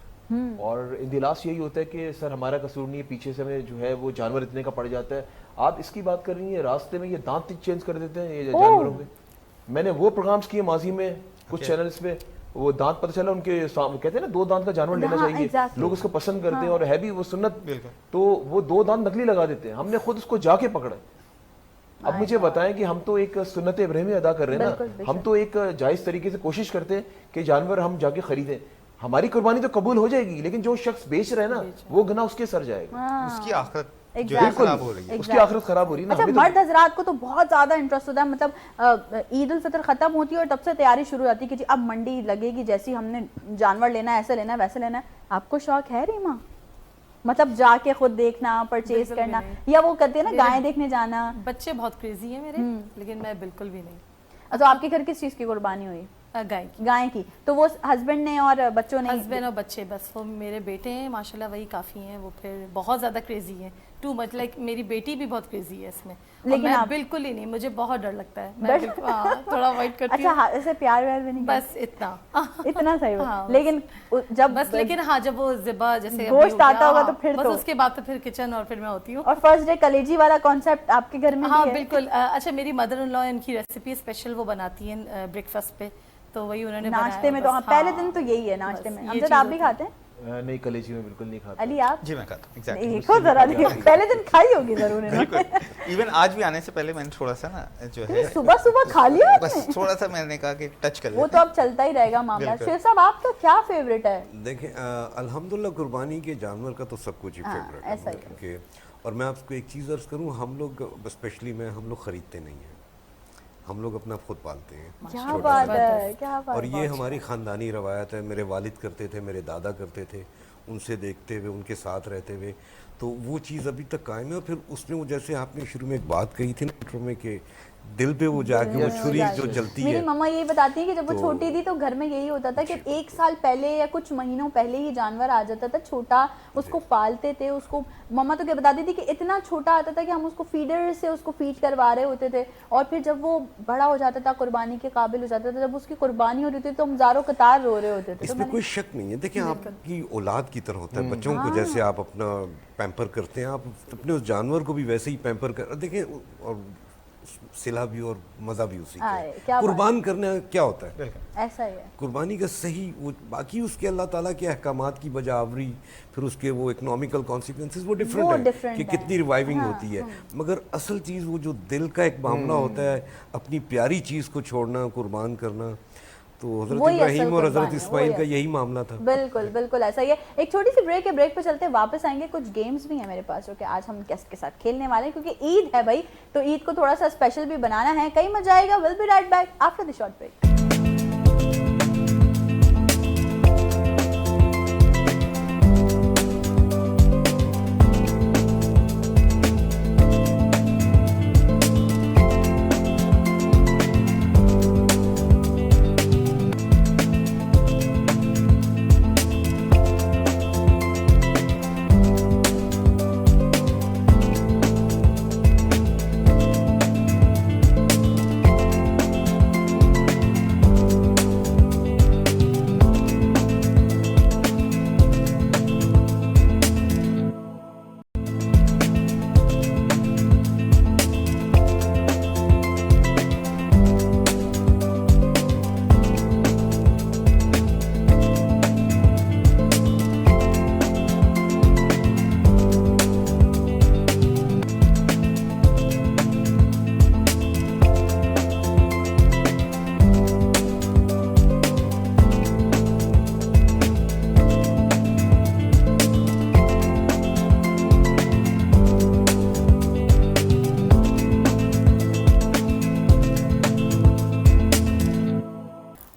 और इन द लास्ट यही होता है कि सर हमारा कसूर नहीं है, पीछे से हमें जो है वो जानवर इतने का पड़ जाता है। आप इसकी बात कर रही हैं, रास्ते में ये दांत चेंज कर देते हैं ये जानवरों के। मैंने वो प्रोग्राम्स किए माजी में कुछ चैनल्स पे, वो दांत पता चला उनके वो कहते हैं ना 2 दांत का जानवर लेना हाँ, चाहिए, exactly। लोग उसको पसंद करते हैं और है भी वो सुन्नत, तो वो 2 दांत नकली लगा देते हैं। हमने खुद उसको जाके पकड़ा। अब मुझे बताएं कि हम तो एक सुन्नत इब्राहिमी अदा कर रहे हैं बिल्कुल, ना, हम तो एक जायज तरीके से कोशिश करते हैं कि जानवर हम जाके खरीदें, हमारी कुर्बानी तो कबूल हो जाएगी, लेकिन जो शख्स बेच रहा है ना वो गुनाह उसके सर जाएगा, उसकी आखिरत जो है Exactly। खराब हो रही है। उसकी आखिरत खराब हो रही है ना। अच्छा, हमें तो- मर्द हजरात को तो बहुत ज्यादा इंटरेस्ट होता है, मतलब ईद उल फितर खत्म होती है और तब से तैयारी शुरू हो जाती है कि जी अब मंडी लगेगी, जैसी हमने जानवर लेना है, ऐसे लेना है, वैसे लेना है। आपको शौक है रीमा, मतलब जाके खुद देखना, परचेज बिल्कुल भी करना, नहीं। या वो कहते हैं ना गायें देखने जाना? बच्चे बहुत क्रेजी है मेरे, लेकिन मैं बिल्कुल भी नहीं। तो आपके घर किस चीज की कुर्बानी हुई? गाय की। गाय की। तो वो हस्बैंड ने और बच्चों ने? हस्बैंड और बच्चे, बस वो मेरे बेटे हैं माशाल्लाह, वही काफ़ी हैं। वो फिर बहुत ज़्यादा क्रेजी है, टू मच, लाइक मेरी बेटी भी बहुत क्रेजी है इसमें, लेकिन मैं आप बिल्कुल ही नहीं, मुझे बहुत डर लगता है, मैं थोड़ा अवॉइड करती अच्छा, हूँ। हाँ, ऐसे प्यार व्यार भी नहीं बस इतना इतना सही हो। हाँ, लेकिन जब बस, लेकिन हाँ जब वो ज़िबा जैसे अभी गोश्त हो गया, आता होगा हाँ, तो फिर बस तो उसके बाद तो फिर किचन और फिर मैं होती हूँ। और फर्स्ट डे कलेजी वाला कॉन्सेप्ट आपके घर में हाँ भी है? बिल्कुल। अच्छा, मेरी मदर इन लॉ इनकी रेसिपी स्पेशल वो बनाती हैं ब्रेकफास्ट पे, तो वही उन्होंने नाश्ते में तो हाँ, पहले दिन तो यही है नाश्ते में। अमजद, आप भी खाते हैं? नहीं, कलेजी में बिल्कुल नहीं खाता। अली, आप? जी मैं खाता हूँ, एग्जैक्टली। देखो जरा, पहले दिन खाई होगी जरूर इन्होंने। इवन आज भी आने से पहले मैंने थोड़ा सा ना जो है सुबह सुबह खा लिया आपने? बस थोड़ा सा मैंने कहा कि टच कर वो लेते तो अब चलता ही रहेगा मामला। बिल्कुल। शेर साहब, आपका क्या फेवरेट है? देखें अल्हम्दुलिल्लाह कुर्बानी के जानवर का तो सब कुछ ही हाँ, फेवरेट ऐसा है, ही है। क्योंकि और मैं आपको एक चीज़ अर्ज़ करूँ, हम लोग स्पेशली हम लोग ख़रीदते नहीं हैं, हम लोग अपना खुद पालते हैं। क्या छोटा बात सा। है, क्या बात और है। ये हमारी ख़ानदानी रवायत है, मेरे वालिद करते थे, मेरे दादा करते थे, उनसे देखते हुए, उनके साथ रहते हुए, तो वो चीज़ अभी तक कायम है। फिर उसमें वो जैसे आपने शुरू में एक बात कही थी ना इंट्रो में कि दिल पे वो जाके वो छुरी जो जलती मेरी है। मम्मा यही बताती है कि जब वो छोटी थी तो घर में यही होता था कि 1 साल पहले या कुछ महीनों पहले ही जानवर आ जाता था छोटा, उसको पालते थे, उसको मम्मा तो क्या बताती थी कि इतना छोटा आता था कि हम उसको फीडर से उसको फीड करवा रहे होते थे, और फिर जब वो बड़ा हो जाता था, कुर्बानी के काबिल हो जाता था, जब उसकी कुर्बानी हो रही थी तो हम ज़ारो कतार रो रहे होते थे। तो इसमें कोई शक नहीं है। देखिए आपकी औलाद की तरह होता है, बच्चों को जैसे आप अपना पैम्पर करते हैं, आप अपने उस जानवर को भी वैसे ही पैम्पर कर, देखिए और सिला भी और मज़ा भी उसी का क्या है। बात कुर्बान करना क्या होता है? ऐसा ही है। कुर्बानी का सही वो बाकी उसके अल्लाह ताला के अहकामात की बजावरी, फिर उसके वो इकोनॉमिकल कॉन्सिक्वेंसेस वो डिफरेंट है different कि है। कितनी रिवाइविंग होती है, मगर असल चीज़ वो जो दिल का एक मामला होता है, अपनी प्यारी चीज़ को छोड़ना, कुर्बान करना, तो हज़रत वही असल इब्राहीम और कुर्बानी हज़रत है, इस्माइल वही का यही मामला था। बिल्कुल बिल्कुल ऐसा ही है। एक छोटी सी ब्रेक है, ब्रेक पे चलते हैं, वापस आएंगे, कुछ गेम्स भी हैं मेरे पास जो कि आज हम गेस्ट के साथ खेलने वाले हैं, क्योंकि ईद है भाई, तो ईद को थोड़ा सा स्पेशल भी बनाना है, कई मजा आएगा। Will be right back after the short break.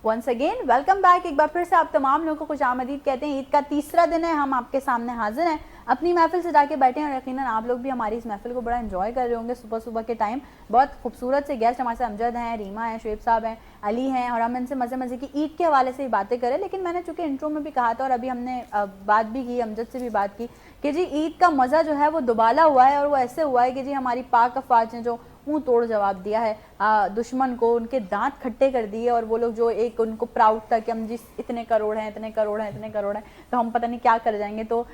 Once again welcome back. एक बार फिर से आप तमाम लोगों को खुश आमदीद कहते हैं। ईद का तीसरा दिन है, हम आपके सामने हाजिर हैं, अपनी महफिल से जाके बैठे हैं, और यकीनन आप लोग भी हमारी इस महफिल को बड़ा एंजॉय कर रहे होंगे। सुबह सुबह के टाइम बहुत खूबसूरत से गेस्ट हमारे साथ अमजद हैं, रीमा हैं, शुएब साहब हैं, अली हैं, और हम इनसे मज़े मज़े की ईद के हवाले से ही बातें करें। लेकिन मैंने चूँकि इंट्रो में भी कहा था और अभी हमने बात भी की, अमजद से भी बात की कि जी ईद का मज़ा जो है वो दुबाला हुआ है, और वो ऐसे हुआ है कि जी हमारी पाक अफवाज ने जो मुंह तोड़ जवाब दिया है दुश्मन को, उनके दांत खट्टे कर दिए, और वो लोग जो एक उनको प्राउड था कि हम जी इतने करोड़ हैं, इतने करोड़ हैं, इतने करोड़ हैं, तो हम पता नहीं क्या कर जाएंगे। तो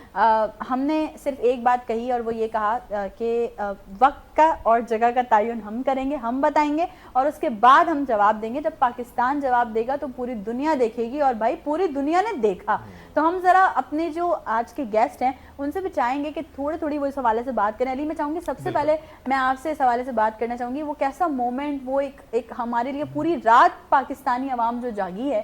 हमने सिर्फ एक बात कही, और वो ये कहा कि वक्त का और जगह का तयन हम करेंगे, हम बताएंगे, और उसके बाद हम जवाब देंगे। जब पाकिस्तान जवाब देगा तो पूरी दुनिया देखेगी, और भाई पूरी दुनिया ने देखा। तो हम ज़रा अपने जो आज के गेस्ट हैं उनसे भी चाहेंगे कि थोड़ी थोड़ी वो इस हवाले से बात करें। अली, मैं चाहूँगी सबसे पहले मैं आपसे इस हवाले से बात करना चाहूँगी, वो कैसा मोमेंट, वो एक हमारे लिए पूरी रात पाकिस्तानी अवाम जो जागी है,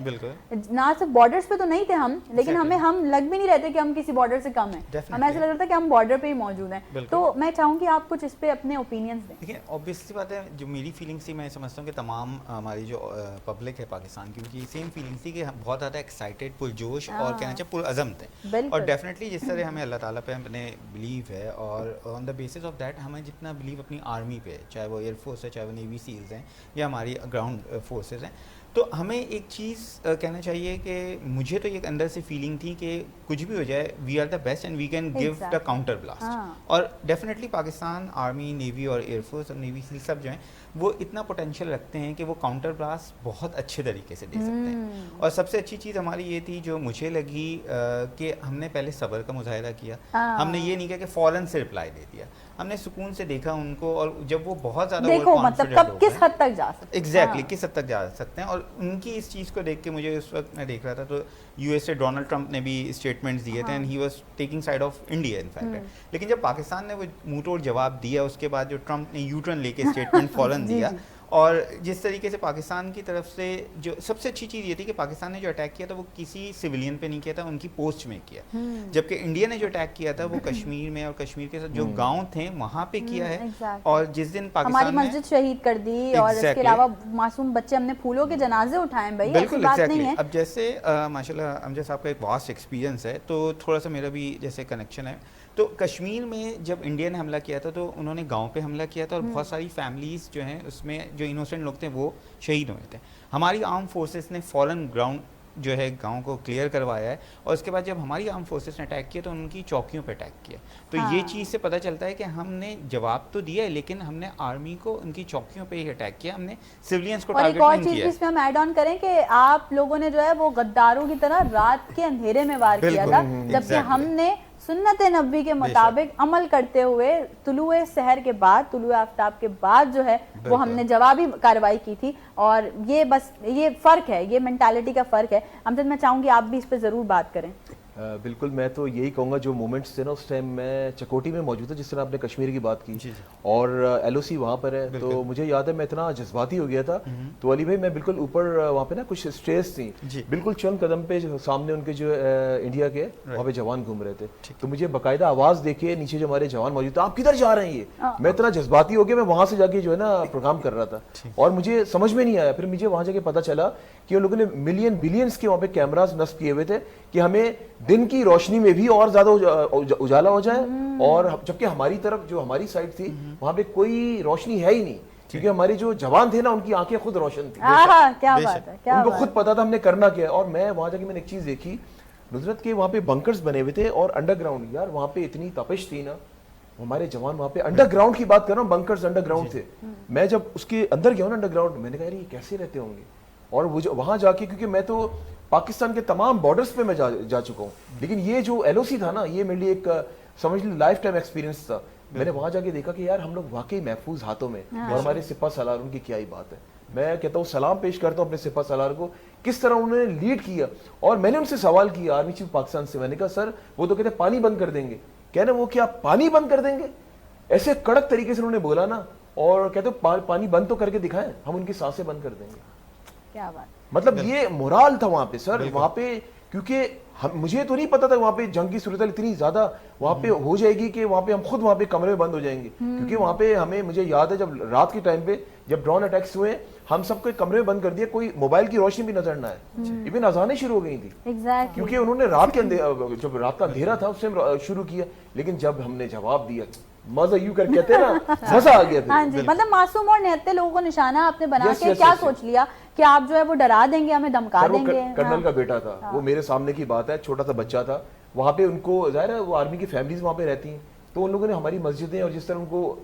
ना सिर्फ बॉर्डर्स पे तो नहीं थे हम, लेकिन हम लग भी नहीं रहते कि हम किसी बॉर्डर से कम हैं, हमें ऐसा लग रहा था कि हम बॉर्डर पे ही मौजूद हैं। तो मैं चाहूँगी आप कुछ इस पे अपने ओपिनियंस दें। देखिए, ऑब्वियसली बात है, जो मेरी फीलिंग्स थी, मैं समझता हूँ कि तमाम हमारी जो पब्लिक है पाकिस्तान की, उनकी सेम फीलिंग्स थी कि हम बहुत ज़्यादा एक्साइटेड, पुरजोश और कहना चाहिए पुरअज़म थे। और डेफिनेटली जिस तरह हमें अल्लाह ताला पे अपने बिलीव है, और on the basis of that हमें जितना बिलीव अपनी आर्मी पे, चाहे वो एयरफोर्स है, चाहे वो नेवी सील्स हैं, या हमारी ग्राउंड फोर्सेस हैं, तो हमें एक चीज़ कहना चाहिए कि मुझे तो एक अंदर से फीलिंग थी कि कुछ भी हो जाए, we are the best and we can give the counter blast. और डेफिनेटली पाकिस्तान आर्मी, नेवी और एयरफोर्स और नेवी सील सब जो हैं वो इतना पोटेंशियल रखते हैं कि वो काउंटर ब्लास्ट बहुत अच्छे तरीके से दे सकते हैं। और सबसे अच्छी चीज़ हमारी ये थी जो मुझे लगी कि हमने पहले सब्र का मुजाहिदा किया। हमने ये नहीं किया कि फ़ौरन से रिप्लाई दे दिया, हमने सुकून से देखा उनको, और जब वो बहुत ज़्यादा देखो मतलब कब किस हद तक जा सकते हैं, एग्जैक्टली किस हद तक जा सकते हैं। और उनकी इस चीज़ को देख के मुझे उस वक्त मैं देख रहा था, तो यूएस से डोनाल्ड ट्रंप ने भी स्टेटमेंट्स दिए थे, and he was taking side of India in fact. लेकिन जब पाकिस्तान ने वो मुंह तोड़ जवाब दिया, उसके बाद जो ट्रंप ने यू टर्न लेके स्टेटमेंट फ़ौरन दिया, اور جس طریقے سے پاکستان کی طرف سے جو سب سے اچھی چیز یہ تھی کہ پاکستان نے جو اٹیک کیا تھا وہ کسی سویلین پہ نہیں کیا تھا, ان کی پوسٹ میں کیا, جبکہ انڈیا نے جو اٹیک کیا تھا وہ کشمیر میں اور کشمیر کے ساتھ جو گاؤں تھے وہاں پہ کیا ہے. اور جس دن ہماری پاکستان نے مسجد شہید کر دی, اور اس کے علاوہ معصوم بچے ہم نے پھولوں کے جنازے اٹھائے ہیں. بھائی ایسی بات نہیں ہے. اب جیسے ماشاء اللہ امجد صاحب کا ایک واسٹ ایکسپیرینس ہے, تو تھوڑا سا میرا بھی جیسے کنیکشن ہے. تو کشمیر میں جب انڈیا نے حملہ کیا تھا تو انہوں نے گاؤں پہ حملہ کیا تھا, اور بہت ساری فیملیز جو ہیں اس میں جو انوسینٹ لوگ تھے وہ شہید ہوئے تھے. ہماری آرم فورسز نے فوراً گراؤنڈ جو ہے گاؤں کو کلیئر کروایا ہے, اور اس کے بعد جب ہماری آرم فورسز نے اٹیک کیا تو ان کی چوکیوں پہ اٹیک کیا. تو یہ چیز سے پتہ چلتا ہے کہ ہم نے جواب تو دیا ہے, لیکن ہم نے آرمی کو ان کی چوکیوں پہ ہی اٹیک کیا, ہم نے سویلینز کو ٹارگٹ نہیں کیا. اور ایک اور چیز اس میں ہم ایڈ آن کریں کہ آپ لوگوں نے جو ہے وہ غداروں کی طرح رات کے اندھیرے میں وار کیا تھا, جبکہ ہم نے سنت نبی کے مطابق عمل کرتے ہوئے طلوع سحر کے بعد, طلوع آفتاب کے بعد جو ہے وہ ہم نے جوابی کارروائی کی تھی. اور یہ بس یہ فرق ہے, یہ مینٹالٹی کا فرق ہے. امجد میں چاہوں گی آپ بھی اس پہ ضرور بات کریں. بالکل, میں تو یہی کہوں گا جو مومنٹس تھے نا اس ٹائم میں چکوٹی میں موجود تھا, جس طرح آپ نے کشمیر کی بات کی, اور ایل او سی وہاں پر ہے, تو مجھے یاد ہے میں اتنا جذباتی ہو گیا تھا. تو علی بھائی میں بالکل اوپر وہاں پہ نا کچھ اسٹیئرز تھیں, بالکل چند قدم پہ سامنے ان کے جو انڈیا کے وہاں پہ جوان گھوم رہے تھے. تو مجھے باقاعدہ آواز دے کے نیچے جو ہمارے جوان موجود تھے, آپ کدھر جا رہے ہیں یہ, میں اتنا جذباتی ہو گیا میں وہاں سے جا کے جو ہے نا پروگرام کر رہا تھا, اور مجھے سمجھ میں نہیں آیا. پھر مجھے وہاں جا کے پتہ چلا کہ ان لوگوں نے ملین بلینس کے وہاں پہ کیمراز نصب کیے ہوئے تھے کہ ہمیں دن کی روشنی میں بھی اور زیادہ اجالا ہو جائے, اور جبکہ ہماری طرف جو ہماری سائڈ تھی وہاں پہ کوئی روشنی ہے ہی نہیں, کیونکہ ہمارے جو جوان تھے نا ان کی آنکھیں خود روشن تھی, کیا بات ہے, ان کو خود پتا تھا ہم نے کرنا کیا ہے. اور میں وہاں جا کے میں نے ایک چیز دیکھی نصرت کے, وہاں پہ بنکرز بنے ہوئے تھے اور انڈر گراؤنڈ, یار وہاں پہ اتنی تپش تھی نا, ہمارے جوان وہاں پہ انڈر گراؤنڈ کی بات کر رہا ہوں, بنکرز انڈر گراؤنڈ تھے. میں جب اس کے اندر گیا نا انڈر گراؤنڈ, میں نے کہا یار یہ کیسے رہتے ہوں گے. اور وہ وہاں جا کے, کیونکہ میں تو پاکستان کے تمام بارڈرز پہ میں جا چکا ہوں, لیکن یہ جو ایل او سی تھا نا یہ میرے لیے ایک سمجھ لیں لائف ٹائم ایکسپیرینس تھا. میں نے وہاں جا کے دیکھا کہ یار ہم لوگ واقعی محفوظ ہاتھوں میں, اور ہمارے سپاہ سالار ان کی کیا ہی بات ہے. میں کہتا ہوں سلام پیش کرتا ہوں اپنے سپاہ سالار کو, کس طرح انہوں نے لیڈ کیا. اور میں نے ان سے سوال کیا آرمی چیف پاکستان سے, میں نے کہا سر وہ تو کہتے ہیں پانی بند کر دیں گے, کہنا وہ کیا پانی بند کر دیں گے, ایسے کڑک طریقے سے انہوں نے بولا نا, اور کہتے پانی بند تو کر کے دکھائیں, ہم ان کی سانسیں بند کر دیں گے. کیا بات, مطلب یہ مورال تھا وہاں پہ سر, وہاں پہ کیونکہ مجھے تو نہیں پتا تھا وہاں پہ جنگ کی صورتحال اتنی زیادہ وہاں پہ ہو جائے گی کہ وہاں پہ ہم خود وہاں پہ کمرے میں بند ہو جائیں گے. کیونکہ وہاں پہ ہمیں, مجھے یاد ہے جب رات کے ٹائم پہ جب ڈرون اٹیکس ہوئے ہم سب کو کمرے میں بند کر دیا, کوئی موبائل کی روشنی بھی نظر نہ آئے. ایون اذانیں شروع ہو گئی تھی کیونکہ انہوں نے رات کے جب رات کا اندھیرا تھا اس سے شروع کیا, لیکن جب ہم نے جواب دیا مزہ یوں کر کہتے ہیں نا, مزہ آ گیا. ہاں جی, مطلب معصوم اور نہتے لوگوں کو نشانہ آپ نے بنا کے کیا سوچ لیا کہ آپ جو ہے وہ ڈرا دیں گے, ہمیں دھمکا دیں گے. کرنل کا بیٹا تھا وہ, میرے سامنے کی بات ہے, چھوٹا سا بچہ تھا وہاں پہ, ان کو ظاہر ہے وہ آرمی کی فیملیز وہاں پہ رہتی ہیں, تو ان لوگوں نے ہماری مسجدیں اور جس طرح ان کو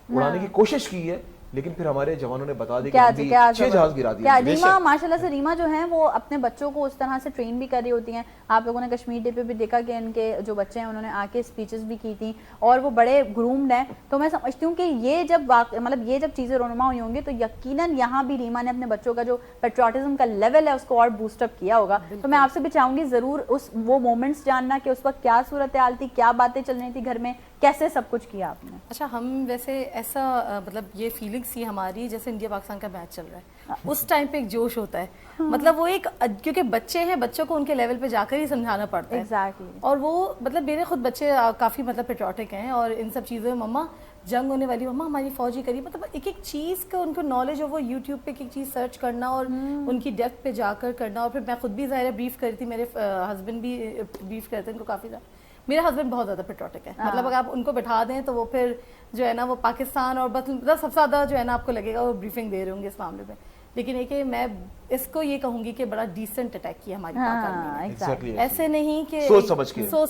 اڑانے کی کوشش کی ہے, لیکن پھر ہمارے جوانوں نے بتا دیا کہ 6 جہاز گرا دیے. ریما ماشاءاللہ سے ریما جو ہیں وہ اپنے بچوں کو اس طرح سے ٹرین بھی کر رہی ہوتی ہیں. آپ لوگوں نے کشمیر ڈے پہ بھی دیکھا کہ ان کے جو بچے ہیں انہوں نے آ کے اسپیچز بھی کی تھیں, اور وہ بڑے گرومڈ ہیں. تو میں سمجھتی ہوں کہ یہ جب مطلب یہ جب چیزیں رونما ہوئی ہوں گی تو یقیناً یہاں بھی ریما نے اپنے بچوں کا جو پیٹریوٹزم کا لیول ہے اس کو اور بوسٹ اپ کیا ہوگا. تو میں آپ سے بھی چاہوں گی ضرور وہ مومنٹس جاننا کہ اس وقت کیا صورتحال تھی, کیا باتیں چل رہی تھی گھر میں, کیسے سب کچھ کیا آپ نے. اچھا, ہم ویسے ایسا مطلب یہ فیلنگس تھی ہماری جیسے انڈیا پاکستان کا میچ چل رہا ہے, اس ٹائم پہ ایک جوش ہوتا ہے, مطلب وہ ایک, کیونکہ بچے ہیں, بچوں کو ان کے لیول پہ جا کر ہی سمجھانا پڑتا ہے. اور وہ مطلب میرے خود بچے کافی مطلب پیٹریوٹک ہیں, اور ان سب چیزوں میں مما جنگ ہونے والی, مما ہماری فوج ہی کری, مطلب ایک ایک چیز کا ان کو نالج ہو, وہ یوٹیوب پہ ایک ایک چیز سرچ کرنا اور ان کی ڈیپتھ پہ جا کر کرنا. اور پھر میں خود بھی ظاہر بریف کری تھی, میرے ہسبینڈ بھی بریف کرتے ہیں ان کو کافی زیادہ. میرا ہسبینڈ بہت زیادہ پیٹریوٹک ہے, مطلب اگر آپ ان کو بٹھا دیں تو وہ پھر جو ہے نا وہ پاکستان اور بس سب سے زیادہ جو ہے نا آپ کو لگے گا وہ بریفنگ دے رہے ہوں گے اس معاملے میں. لیکن ایک میں اس کو یہ کہوں گی کہ بڑا ڈیسنٹ اٹیک کیا ہماری پاک آرمی نے, ایسے نہیں کہ سوچ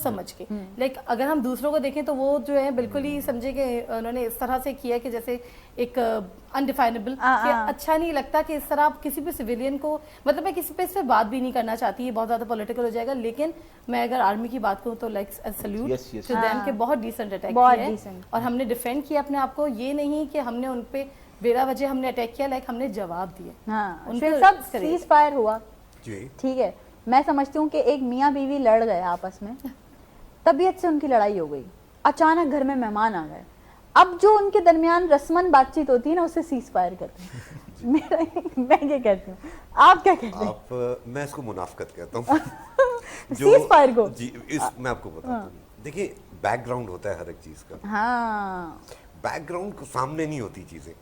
سمجھ کے. لیکن اگر ہم دوسروں کو دیکھیں تو وہ جو ہے بالکل ہی سمجھے کہ انہوں نے اس طرح سے کیا کہ جیسے ایک انڈیفائنیبل, کہ اچھا نہیں لگتا کہ اس طرح آپ کسی بھی سویلین کو, مطلب میں کسی پہ اس پہ بات بھی نہیں کرنا چاہتی, یہ بہت زیادہ پولیٹیکل ہو جائے گا, لیکن میں اگر آرمی کی بات کروں تو لائک سیلیوٹ ٹو دیم کہ بہت ڈیسنٹ اٹیک کیا ہے, اور ہم نے ڈیفینڈ کیا اپنے آپ کو. یہ نہیں کہ ہم نے ان پہ بلا وجہ ہم نے اٹیک کیا, لائک ہم نے جواب دیا. ان پہ سب سیز فائر ہوا, ٹھیک ہے. میں سمجھتی ہوں کہ ایک میاں بیوی لڑ گئے آپس میں, طبیعت سے ان کی لڑائی ہو گئی, اچانک گھر میں مہمان آ گئے, اب جو ان کے درمیان رسمن بات چیت ہوتی ہے نا اسے سیز فائر کرتے ہیں. میں یہ کہتی ہوں, آپ کیا کہتے ہیں؟ آپ میں اس کو منافقت کہتا ہوں. سیز فائر کو جی میں آپ کو بتاتا ہوں. دیکھیں بیک گراؤنڈ ہوتا ہے ہر ایک چیز کا. ہاں بیک گراؤنڈ کو سامنے نہیں ہوتی چیزیں,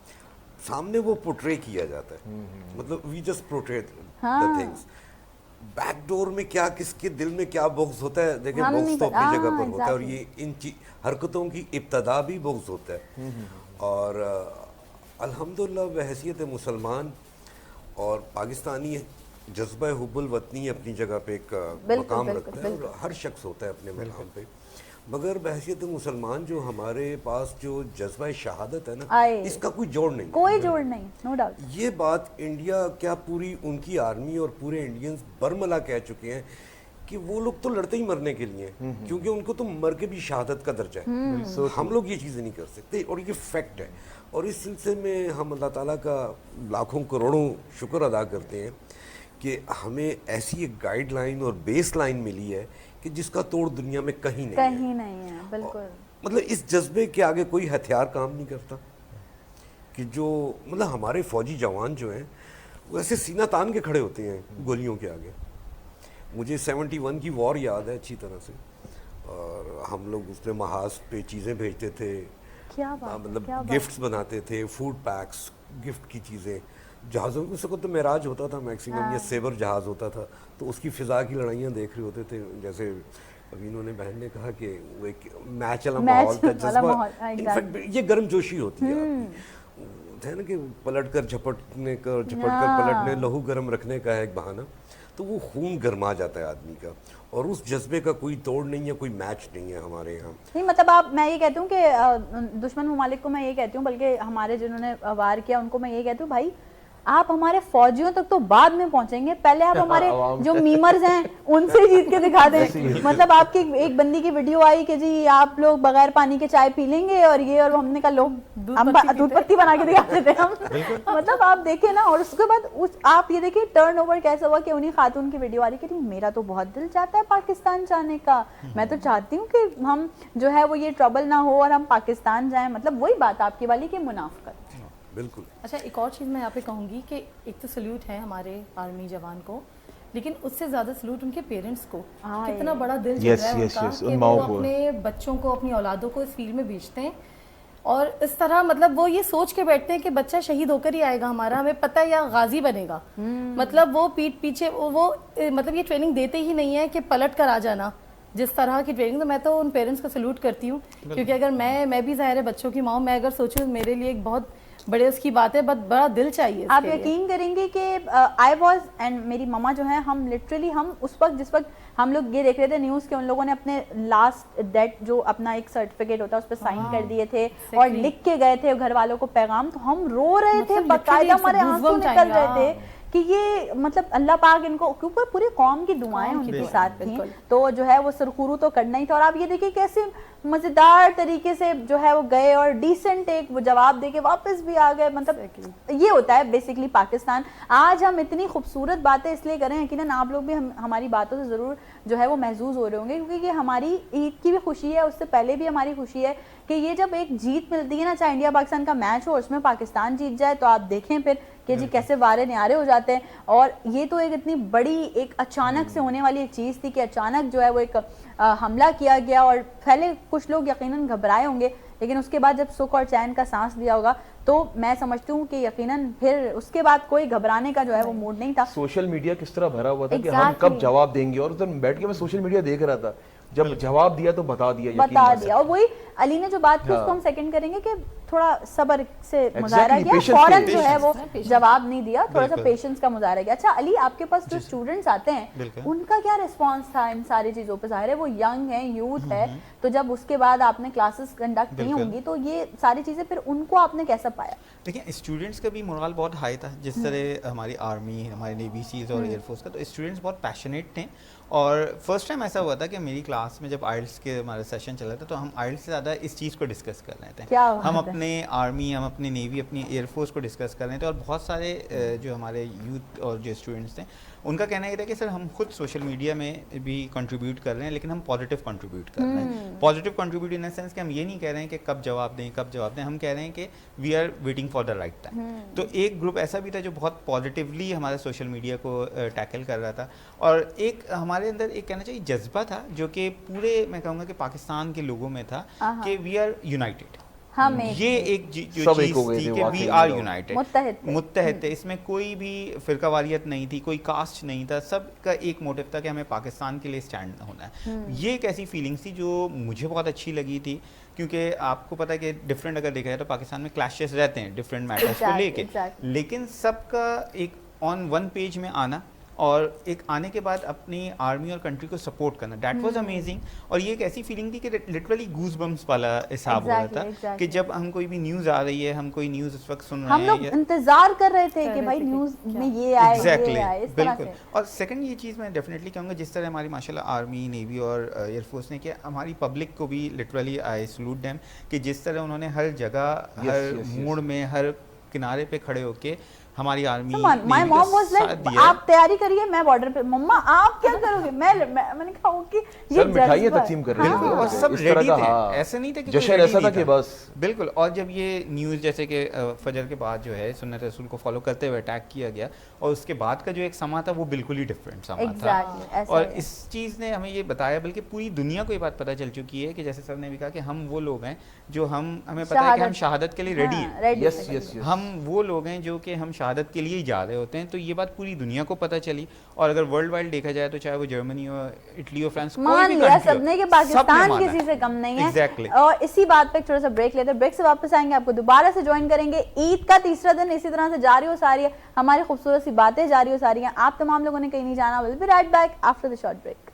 سامنے وہ پورٹرے کیا جاتا ہے. مطلب we just portray the things. Back door میں کیا کس کے دل میں کیا بغض ہوتا ہے, دیکھیں بغض تو اپنی جگہ پر ہوتا ہے, اور یہ ان حرکتوں کی ابتدا بھی بغض ہوتا ہے. اور الحمدللہ بحیثیت مسلمان اور پاکستانی جذبہ حب الوطنی اپنی جگہ پہ ایک مقام رکھتا ہے, اور ہر شخص ہوتا ہے اپنے مقام پہ, مگر بحیثیت مسلمان جو ہمارے پاس جو جذبہ شہادت ہے نا, اس کا کوئی جوڑ نہیں, کوئی جوڑ نہیں, نو ڈاؤٹ. یہ بات انڈیا کیا پوری ان کی آرمی اور پورے انڈینز برملا کہہ چکے ہیں کہ وہ لوگ تو لڑتے ہی مرنے کے لیے ہیں, کیونکہ ان کو تو مر کے بھی شہادت کا درجہ ہے. ہم لوگ یہ چیزیں نہیں کر سکتے, اور یہ فیکٹ ہے. اور اس سلسلے میں ہم اللہ تعالیٰ کا لاکھوں کروڑوں شکر ادا کرتے ہیں کہ ہمیں ایسی ایک گائیڈ لائن اور بیس لائن ملی ہے کہ جس کا توڑ دنیا میں کہیں نہیں ہے. بالکل, مطلب اس جذبے کے آگے کوئی ہتھیار کام نہیں کرتا. کہ جو مطلب ہمارے فوجی جوان جو ہیں وہ ایسے سینہ تان کے کھڑے ہوتے ہیں گولیوں کے آگے. مجھے 71 کی وار یاد ہے اچھی طرح سے, اور ہم لوگ اس میں محاذ پہ چیزیں بھیجتے تھے, مطلب گفٹس بناتے تھے, فوڈ پیکس, گفٹ کی چیزیں. جہازوں اس وقت تو معراج ہوتا تھا میکسیمم, یا سیبر جہاز ہوتا تھا, تو اس کی فضا کی لڑائیاں دیکھ رہے ہوتے تھے. جیسے ابھی انہوں نے بہن نے کہا کہ وہ ایک میچ والا ماحول تھا, جذبہ, انفیکٹ یہ گرم جوشی ہوتی ہے نا, کہ پلٹ کر جھپٹنے کا, جھپٹ کر پلٹنے, لہو گرم رکھنے کا ہے ایک بہانہ, تو وہ خون گرما جاتا ہے آدمی کا, اور اس جذبے کا کوئی توڑ نہیں ہے, کوئی میچ نہیں ہے ہمارے یہاں. نہیں مطلب آپ, میں یہ کہتی ہوں کہ دشمن ممالک کو میں یہ کہتی ہوں, بلکہ ہمارے جنہوں نے وار کیا ان کو میں یہ کہتی ہوں, بھائی آپ ہمارے فوجیوں تک تو بعد میں پہنچیں گے, پہلے آپ ہمارے جو میمرز ہیں ان سے جیت کے دکھا دیں. مطلب آپ کی ایک بندی کی ویڈیو آئی کہ جی آپ لوگ بغیر پانی کے چائے پی لیں گے, اور یہ, اور ہم نے کہا لوگ دودھ پتی بنا کے دکھاتے تھے ہم. مطلب آپ دیکھیں نا, اور اس کے بعد آپ یہ دیکھیں ٹرن اوور کیسا ہوا کہ انہیں خاتون کی ویڈیو آ رہی کہ میرا تو بہت دل چاہتا ہے پاکستان جانے کا, میں تو چاہتی ہوں کہ ہم جو ہے وہ یہ ٹربل نہ ہو اور ہم پاکستان جائیں. مطلب وہی بات آپ کی والی کہ منافقت. بالکل. اچھا ایک اور چیز میں یہاں پہ کہوں گی کہ ایک تو سلیوٹ ہے ہمارے آرمی جوان کو, لیکن اس سے زیادہ سلوٹ ان کے پیرنٹس کو. کتنا بڑا دل چل رہا ہے ان کا کہ وہ اپنے بچوں کو, اپنی اولادوں کو اس فیلڈ میں بھیجتے ہیں, اور اس طرح مطلب وہ یہ سوچ کے بیٹھتے ہیں کہ بچہ شہید ہو کر ہی آئے گا ہمارا, ہمیں پتہ ہے یا غازی بنے گا. مطلب وہ پیٹھ پیچھے وہ مطلب یہ ٹریننگ دیتے ہی نہیں ہے کہ پلٹ کر آ جانا, جس طرح کی ٹریننگ. تو میں تو ان پیرنٹس کو سلوٹ کرتی ہوں, کیونکہ اگر میں بھی ظاہر ہے بچوں کی ماں, میں اگر سوچوں میرے لیے ایک بہت بڑے اس کی بات ہے, بڑا دل چاہیے. آپ یقین کریں گے کہ آئی واز اینڈ میری ماما جو ہے, ہم لٹرلی ہم اس وقت جس وقت ہم لوگ یہ دیکھ رہے تھے نیوز کہ ان لوگوں نے اپنے لاسٹ ڈیٹ جو اپنا ایک سرٹیفکیٹ ہوتا ہے اس پہ سائن کر دیے تھے اور لکھ کے گئے تھے گھر والوں کو پیغام, تو ہم رو رہے تھے, باقاعدہ ہمارے آنسو نکل رہے تھے کہ یہ مطلب اللہ پاک ان کو, کیونکہ پوری قوم کی دعائیں ان کے ساتھ تھیں, تو جو ہے وہ سرخرو تو کرنا ہی تھا. اور آپ یہ دیکھیں کیسے مزیدار طریقے سے جو ہے وہ گئے اور ڈیسنٹ ایک وہ جواب دے کے واپس بھی آ گئے. مطلب یہ ہوتا ہے بیسکلی پاکستان. آج ہم اتنی خوبصورت باتیں اس لیے کریں, یقیناً آپ لوگ بھی ہماری باتوں سے ضرور جو ہے وہ محظوظ ہو رہے ہوں گے, کیونکہ یہ ہماری عید کی بھی خوشی ہے, اس سے پہلے بھی ہماری خوشی ہے کہ یہ جب ایک جیت ملتی ہے نا, چاہے انڈیا پاکستان کا میچ ہو, اس میں پاکستان جیت جائے, تو آپ دیکھیں پھر کہ جی کیسے وارے نیارے ہو جاتے ہیں. اور یہ تو ایک اتنی بڑی ایک اچانک سے ہونے والی ایک چیز تھی کہ اچانک جو ہے وہ ایک حملہ کیا گیا, اور پہلے کچھ لوگ یقیناً گھبرائے ہوں گے, لیکن اس کے بعد جب سکھ اور چین کا سانس لیا ہوگا تو میں سمجھتی ہوں کہ یقیناً پھر اس کے بعد کوئی گھبرانے کا جو ہے وہ موڈ نہیں تھا. سوشل میڈیا کس طرح بھرا ہوا تھا کہ ہم کب جواب دیں گے, اور ادھر بیٹھ کے میں سوشل میڈیا دیکھ رہا تھا, جب جواب دیا تو بتا دیا. اور وہی علی نے جو بات کی اس کو ہم سیکنڈ کریں گے کہ تھوڑا صبر سے مظاہرہ کیا, فوراً جو ہے وہ جواب نہیں دیا, تھوڑا سا پیشنس کا مظاہرہ کیا. اچھا علی, آپ کے پاس جو اسٹوڈنٹس آتے ہیں ان کا کیا ریسپانس تھا ان ساری چیزوں پہ؟ ظاہر ہے وہ ینگ ہیں, یوتھ ہے, تو جب اس کے بعد آپ نے کلاسز کنڈکٹ کی ہوں گی تو یہ ساری چیزیں پھر ان کو آپ نے کیسا پایا؟ دیکھیں اسٹوڈنٹس کا بھی مورال بہت ہائی تھا, جس طرح ہماری آرمی, ہماری نیوی سیلز اور ایئر فورس کا, تو اسٹوڈنٹس بہت پیشنیٹ تھے. اور فرسٹ ٹائم ایسا ہوا تھا کہ میری کلاس میں جب آئلٹس کے ہمارا سیشن چلا تھا تو ہم آئلٹس سے زیادہ اس چیز کو ڈسکس کر رہے تھے. ہم اپنے آرمی, ہم اپنی نیوی, اپنی ایئر فورس کو ڈسکس کر رہے تھے, اور بہت سارے جو ہمارے یوتھ اور جو اسٹوڈنٹس تھے उनका कहना ये था कि सर हम खुद सोशल मीडिया में भी कंट्रीब्यूट कर रहे हैं, लेकिन हम पॉजिटिव कंट्रीब्यूट कर रहे हैं। Positive contribute in the sense कि हम ये नहीं कह रहे हैं कि कब जवाब दें, हम कह रहे हैं कि we are waiting for the right time. तो एक ग्रुप ऐसा भी था जो बहुत पॉजिटिवली हमारे सोशल मीडिया को टैकल कर रहा था, और एक हमारे अंदर एक कहना चाहिए जज्बा था जो कि पूरे मैं कहूँगा कि पाकिस्तान के लोगों में था कि वी आर यूनाइटेड। ये एक जो सब चीज एक हो गए थी थे कि वाकई वी में आर लोग। यूनाइटेड, मुत्तहिद थे। इसमें कोई भी फिरकावारियत नहीं थी, कोई कास्ट नहीं था, सबका एक मोटिव था कि हमें पाकिस्तान के लिए स्टैंड होना है। ये एक ऐसी फीलिंग्स थी जो मुझे बहुत अच्छी लगी थी, क्योंकि आपको पता है कि डिफरेंट अगर देखा जाए तो पाकिस्तान में क्लैशेस रहते हैं डिफरेंट मैटर्स को लेके, लेकिन सबका एक ऑन वन पेज में आना और एक आने के बाद अपनी आर्मी और कंट्री को सपोर्ट करना, दैट वाज अमेजिंग। और ये एक ऐसी फीलिंग थी कि लिटरली गूज बम्स वाला हिसाब हो रहा था कि जब हम कोई भी न्यूज़ आ रही है, हम कोई न्यूज़ इस वक्त सुन रहे हैं, हम लोग इंतजार कर रहे थे कि भाई न्यूज़ में ये आए, एग्जैक्टली, ये आए, इस तरह बिल्कुल। से। और सेकंड ये चीज़ मैं डेफिनेटली कहूँगा, जिस तरह हमारी माशाल्लाह आर्मी, नेवी और एयरफोर्स ने किया, हमारी पब्लिक को भी लिटरली आई सैल्यूट देम कि जिस तरह उन्होंने हर जगह, हर मोड़ में, हर किनारे पे खड़े होके हमारी army, my mom was like आप तैयारी करिए, मैं बॉर्डर पे, मम्मा आप क्या करोगे, मैंने कहा कि ये सर मिठाइयाँ तकसीम कर रहे थे और सब इस तरह रेडी का, थे, हाँ। ऐसा नहीं था कि जश्न ऐसा था कि बस बिल्कुल। और जब ये न्यूज़ जैसे कि फजर के बाद जो है सुन्नत रसूल को फॉलो करते हुए अटैक किया गया, और उसके बाद का जो एक समा था वो बिल्कुल ही डिफरेंट समा था। और इस चीज़ ने हमें ये बताया, बल्कि पूरी दुनिया को ये बात पता चल चुकी है कि जैसे सर ने भी कहा कि हम वो लोग हैं जो हमें पता है कि हम शहादत के लिए रेडी हैं। यस यस यस, हम वो लोग हैं जो कि हम शहादत के लिए ही जा रहे होते हैं। तो ये बात पूरी दुनिया को पता चली, और अगर वर्ल्ड वाइड देखा जाए तो चाहे वो जर्मनी हो, इटली हो, फ्रांस, मान लिया सबने कि पाकिस्तान किसी से कम नहीं है। Exactly. और इसी बात पे थोड़ा सा ब्रेक लेते हैं, ब्रेक से वापस आएंगे, आपको दोबारा से ज्वाइन करेंगे। ईद का तीसरा दिन इसी तरह से जारी हो सारी है, हमारी खूबसूरत सी बातें जारी हो सारी हैं। आप तमाम लोगों ने कहीं नहीं जाना। Will be right back after the short break.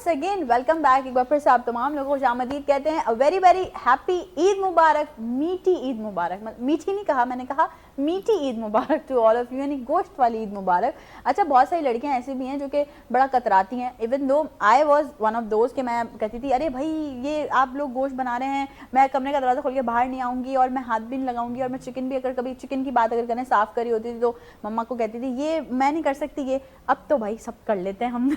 Again welcome back. एक बार फिर से आप तमाम लोगों को खुशामदीद कहते हैं। A very very happy Eid मुबारक, मीठी ईद मुबारक। मीठी नहीं कहा मैंने, कहा मीठी ईद मुबारक टू ऑल ऑफ यू, यानी गोश्त वाली ईद मुबारक। अच्छा, बहुत सारी लड़कियां ऐसी भी हैं जो कि बड़ा कतराती हैं। Even though I was one of दोस्त कि मैं कहती थी अरे भाई ये आप लोग गोश्त बना रहे हैं, मैं कमरे का दरवाज़ा खोल के बाहर नहीं आऊँगी और मैं हाथ भी नहीं लगाऊंगी, और मैं चिकन भी अगर कभी चिकन की बात अगर करें साफ़ करी होती थी तो मम्मा को कहती थी ये मैं नहीं कर सकती ये। अब तो भाई सब कर लेते हैं हम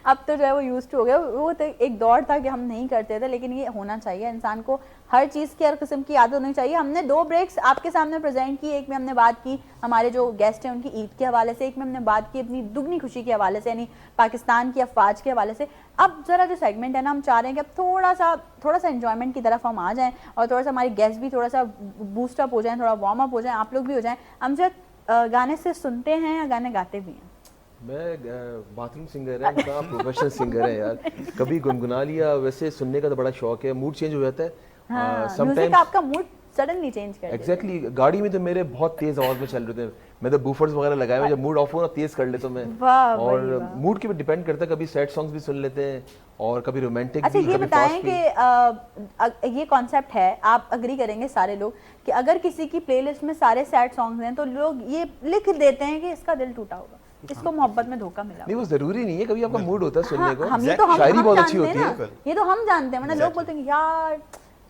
अब तो जो है वो यूज टू हो गया। वो तो एक दौर था कि हम नहीं करते थे, लेकिन ये होना चाहिए। इंसान को हर चीज़ की, हर किस्म की आदत होनी चाहिए। हमने 2 ब्रेक्स आपके सामने प्रेजेंट की। एक में हमने बात की हमारे जो गेस्ट हैं उनकी ईद के हवाले से, एक में हमने बात की अपनी दुगनी खुशी के हवाले से, यानी पाकिस्तान की अफवाज के हवाले से। अब ज़रा जो सेगमेंट है ना, हम चाह रहे हैं कि अब थोड़ा सा एंजॉयमेंट की तरफ हम आ जाएँ और थोड़ा सा हमारे गेस्ट भी थोड़ा सा बूस्टअप हो जाएँ, थोड़ा वार्म अप हो जाएँ, आप लोग भी हो जाएँ। हम जो गाने से सुनते हैं या गाने गाते भी हैं? मैं बाथरूम सिंगर है, उनका प्रोफेशनल सिंगर है यार। कभी गुनगुना लिया, वैसे सुनने का तो बड़ा शौक है, मूड चेंज हो जाता है। म्यूजिक आपका मूड सडनली चेंज कर देता है। एग्जैक्टली, गाड़ी में तो मेरे बहुत तेज आवाज में चल रहे थे, मैं तो बूफर्स वगैरह लगाए हुए, जब मूड ऑफ हो ना तेज कर लेता हूं मैं। और मूड के पे डिपेंड करता है, कभी सैड सॉन्ग्स भी सुन लेते हैं और कभी रोमांटिक अच्छा, भी। ये बताएं कि ये कॉन्सेप्ट है, आप अग्री करेंगे सारे लोग कि अगर किसी की प्लेलिस्ट में सारे सैड सॉन्ग्स हैं तो लोग ये लिख देते हैं कि इसका दिल टूटा होगा, इसको मोहब्बत में धोखा मिला। नहीं, वो जरूरी नहीं है, कभी आपका मूड होता है सुनने को। हम ये तो शायरी बहुत अच्छी होती है। ये तो हम जानते हैं, मतलब लोग बोलते हैं यार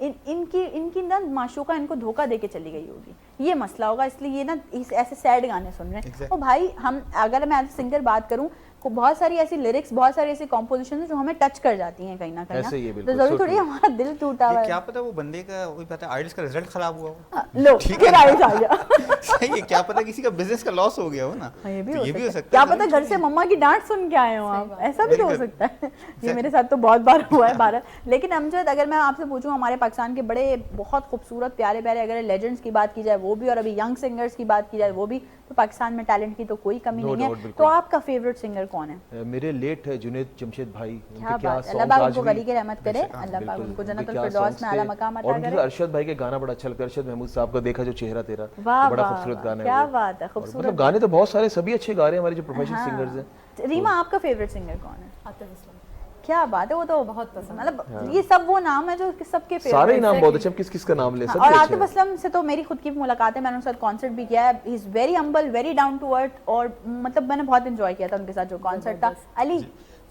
इनकी ना माशूका इनको धोखा दे के चली गई होगी, ये मसला होगा, इसलिए ये ना ऐसे सैड गाने सुन रहे हैं। और भाई हम अगर मैं एज सिंगर बात करूं को बहुत सारी ऐसी लिरिक्स, बहुत सारी ऐसी कॉम्पोजिशन जो हमें टच कर जाती हैं कहीं ना कहीं, ऐसे ही है, तो बिल्कुल, जरूरी so थोड़ी true। हमारा दिल टूटा हुआ ये है। क्या पता वो बंदे का, वही पता है आइल्स का रिजल्ट खराब हुआ हो। लो फिर आइल्स आ गया। सही है, क्या पता किसी का बिजनेस का लॉस हो गया हो ना, हाँ, ये भी तो हो सकता है। है। क्या पता घर से मम्मा की डांट सुन के आए हो आप, ऐसा भी तो हो सकता है। ये मेरे साथ तो बहुत बार हुआ है भारत। लेकिन अमजद, अगर मैं आपसे पूछूं हमारे पाकिस्तान के बड़े बहुत खूबसूरत प्यारे प्यारे अगर लेजेंड्स की बात की जाए वो भी, और अभी यंग सिंगर्स की बात की जाए वो भी, तो पाकिस्तान में टैलेंट की तो कोई कमी No नहीं doubt, है। बिल्कुल। तो आपका फेवरेट सिंगर कौन है? मेरे लेट जुनैद जमशेद भाई, क्या बात, अल्लाह पाक उनको गली की रहमत करे, अल्लाह पाक उनको जन्नतुल फिरदौस में आला मकाम अता करे। अरशद भाई के गाना बड़ा अच्छा लगता है, अरशद महमूद साहब का देखा जो चेहरा तेरा, वाह बड़ा वाह, खूबसूरत गाना है क्या वो। बात है, और खूबसूरत। मतलब गाने तो बहुत सारे सभी अच्छे गा रहे हैं हमारे जो प्रोफेशनल सिंगर्स हैं। रीमा, आपका फेवरेट सिंगर कौन है? आतिफ असलम क्या बात है, वो तो बहुत पसंद, मतलब ये सब वो नाम है जो सबके सारे ही फेवरेट नाम बहुत अच्छे, किस किस का नाम ले हाँ, सकते और हैं आतिफ असलम से तो मेरी खुद की मुलाकात है, मैंने उनके साथ कॉन्सर्ट भी किया है। He is very humble, very down to earth, और मतलब मैंने बहुत एंजॉय किया था उनके साथ जो कॉन्सर्ट था। अली,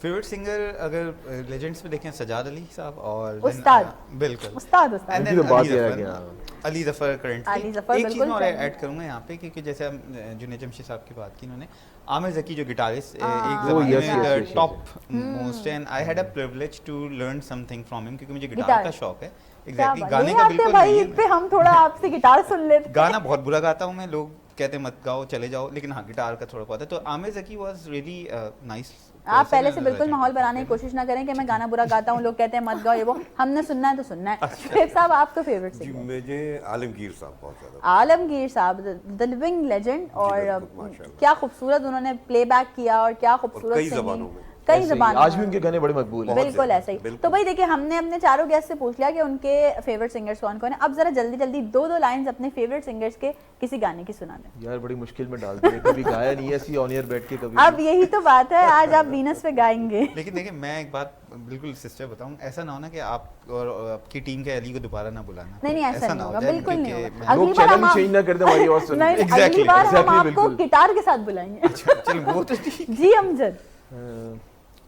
फेवरेट सिंगर अगर लेजेंड्स में देखें सजाद अली साहब और उस्ताद। बिल्कुल उस्ताद And उस्ताद then उनकी तो बात अली ये है ज़फ़र, कि हाँ। अली ज़फ़र करंटली। अली ज़फ़र एक चीज़ बिल्कुल मैं और चाहिए। ऐड करूंगा यहाँ पे, क्योंकि जैसे हम जुनैद जमशेद साहब की बात की इन्होंने, आमिर ज़की जो गिटारिस्ट एक Oh, yes, yes, ज़माने में yes, top most, and I had a privilege to learn something from him, क्योंकि मुझे गिटार गिटार। का शौक है। क्या एग्जैक्टली, बात, गाने ले का आते बिल्कुल भाई नहीं इस पे, है। हम थोड़ा आपसे गिटार सुन लेते। गाना बहुत बुरा गाता हूँ मैं, लोग कहते हैं मत गाओ चले जाओ, लेकिन हाँ गिटार का थोड़ा बहुत है। तो Aamir Zaki was really nice. आप पहले से बिल्कुल माहौल बनाने की कोशिश ना करें कि मैं गाना बुरा गाता हूँ, लोग कहते हैं मत गाओ ये वो, हमने सुनना है तो सुनना है। शुएब साहब, आपका फेवरेट जी सिंगर? मुझे आलमगीर साहब बहुत ज़्यादा। आलमगीर साहब, द लिविंग लेजेंड, और बिल्कुल, माशाल्लाह। क्या खूबसूरत उन्होंने प्लेबैक किया और क्या खूबसूरत कई singing, ज़बानों में। कई ऐसे ही, ज़बानों आज भी में। उनके गाने बड़े मकबूल हैं। बिल्कुल ज़्यादा, ऐसे ही। बिल्कुल। तो भाई देखिए, हमने अपने चारों गेस्ट से पूछ लिया कि उनके फेवरेट सिंगर्स कौन कौन है। अब जरा जल्दी जल्दी दो लाइंस अपने फेवरेट सिंगर्स के किसी गाने की सुना दें। यार बड़ी मुश्किल में डालते हैं, कभी गाया नहीं है ऐसी ऑन एयर बैठ के कभी। अब यही तो बात है, आज आप वीनस पे गाएंगे। लेकिन देखिए मैं एक बात बिल्कुल सिस्टर बताऊं, ऐसा ना हो ना कि आप और आपकी टीम के अली को दोबारा ना बुलाना। नहीं ऐसा नहीं हो होगा, जाए, बिल्कुल नहीं क्योंकि होगा। मैं- अगली लोग बार चैनल हम ही चेंज ना कर दे हमारी आवाज सुन नहीं, के। अगली Exactly, बार हम exactly, आपको बिल्कुल। गिटार के साथ बुलाएंगे। चलो वो तो ठीक। जी अमजद,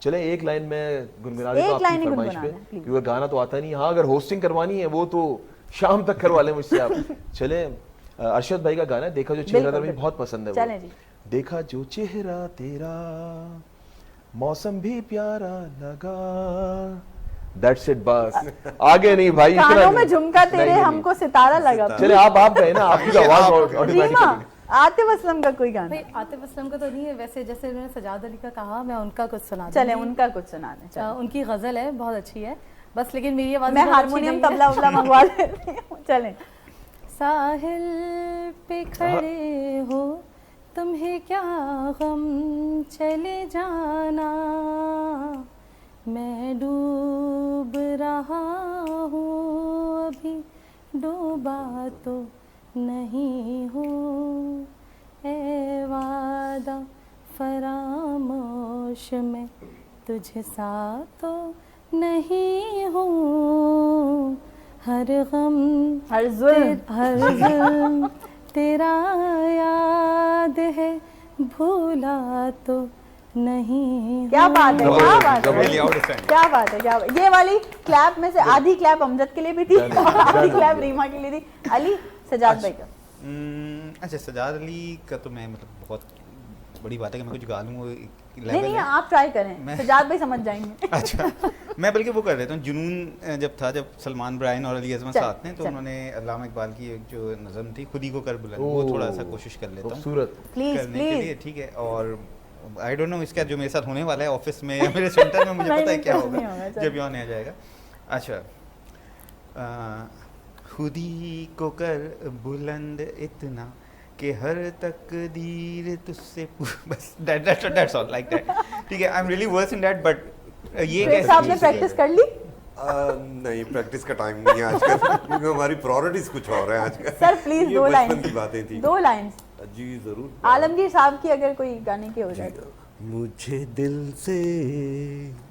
चले एक लाइन में गुनगुना एक देता हूं लाइन आपकी ही फरमाइश गुनगुना पे, दें, please। क्योंकि गाना तो आता नहीं। हाँ अगर होस्टिंग करवानी है वो तो शाम तक करवा लें मुझसे आप। चले अरशद भाई का गाना है देखा जो चेहरा बिल्कुल, तेरा, मुझे बिल्कुल। बहुत पसंद है चलें वो। जी। देखा जो चेहरा तेरा मौसम भी प्यारा लगा, दैट्स इट बस, आगे नहीं भाई। इतना कानों नहीं। में झुमका तेरे, नहीं, नहीं। हमको सितारा लगा। चले आप गए ना, आपकी तो आवाज रीमा, ऑटोमेटिकली। आतिफ असलम का कोई गाना? भाई आतिफ असलम का तो नहीं है, वैसे जैसे उन्होंने सजाद अली का कहा, मैं उनका कुछ सुना चले दूंगी। उनका कुछ सुना दें। चलें। उनकी गजल है, बहुत अच्छी है, बस लेकिन मेरी आवाज मैं हारमोनियम तबला उबला मंगवा लेती हूँ। चलें। साहिल पे खड़े हो तुम्हें क्या गम, चले जाना मैं डूब रहा हूँ, अभी डूबा तो नहीं हूँ, ए वादा फरामोश में तुझ सा तो नहीं हूँ, हर गम हर जुल्म हर जुल्म तेरा याद है, भूला तो नहीं। क्या बात है, क्या बात है, Really outstanding. क्या बात है, क्या बात। ये वाली क्लैप में से आधी क्लैप अमजद के लिए भी थी, आधी क्लैप रीमा के लिए थी। अली, सजाद भाई का? अच्छा सजाद अली का तो मैं मतलब बहुत बड़ी बात है कि मैं कुछ गा लूँ, वो नहीं लेवल नहीं, है। आप ट्राई करें, मैं- सजाद भाई समझ जाएंगे। अच्छा मैं बल्कि वो कर देता हूँ, जुनून जब था, जब सलमान ब्रायन और अली अज़मत चल, साथ में, तो चल। उन्होंने अल्लामा इकबाल की एक जो नज़म थी खुद ही को कर बुलंद, वो थोड़ा सा कोशिश कर लेता हूँ खूबसूरत। प्लीज करने के लिए, प्लीज। ठीक है। और आई डोंट नो इसका जो मेरे साथ होने वाला है ऑफिस में या मेरे सेंटर में, मुझे नहीं, पता है नहीं, क्या कुछ नहीं होगा, होगा चल। जब ये ऑन आ जाएगा। अच्छा खुद ही को कर बुलंद इतना कि हर तकदीर तुझसे बस दैट्स ऑल लाइक दैट, ठीक है। I am really worse in that, but ये शुएब साहब ने प्रैक्टिस कर ली? नहीं प्रैक्टिस का टाइम नहीं है आजकल, क्योंकि हमारी प्रायोरिटीज कुछ और है आजकल। सर प्लीज ये दो बचपन लाइन, की बातें थी। दो लाइंस जी जरूर। आलमगीर साहब की अगर कोई गाने की हो जाए तो। मुझे दिल से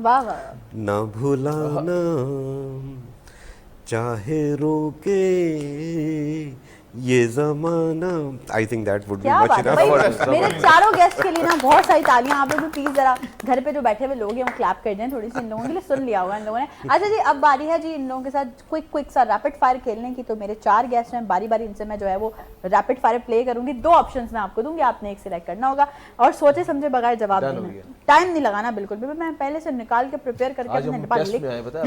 वाह वाह, ना भुलाना, चाहे रोके ये ज़माना, I think that would be क्या मच बात है इनफ। भाई, मेरे चारों गेस्ट के लिए ना बहुत सारी तालियां। आप लोग प्लीज जरा घर पे जो बैठे हुए लोग हैं वो क्लैप कर दें थोड़ी सी, इन लोगों के लिए सुन लिया होगा इन लोगों ने। अच्छा जी, अब बारी है जी इन लोगों के साथ क्विक सा रैपिड फायर खेलने की। तो मेरे 4 गेस्ट हैं, बारी बारी इनसे मैं जो है वो रैपिड फायर प्ले करूंगी। 2 ऑप्शंस मैं आपको दूंगी, आपने एक सिलेक्ट करना होगा और सोचे समझे बगैर जवाब Done हो देना, गया। टाइम नहीं लगाना बिल्कुल भी। मैं पहले से निकाल के प्रिपेयर करके आज अपने हम डिब्बा टेस्ट लिख, में आए, पता है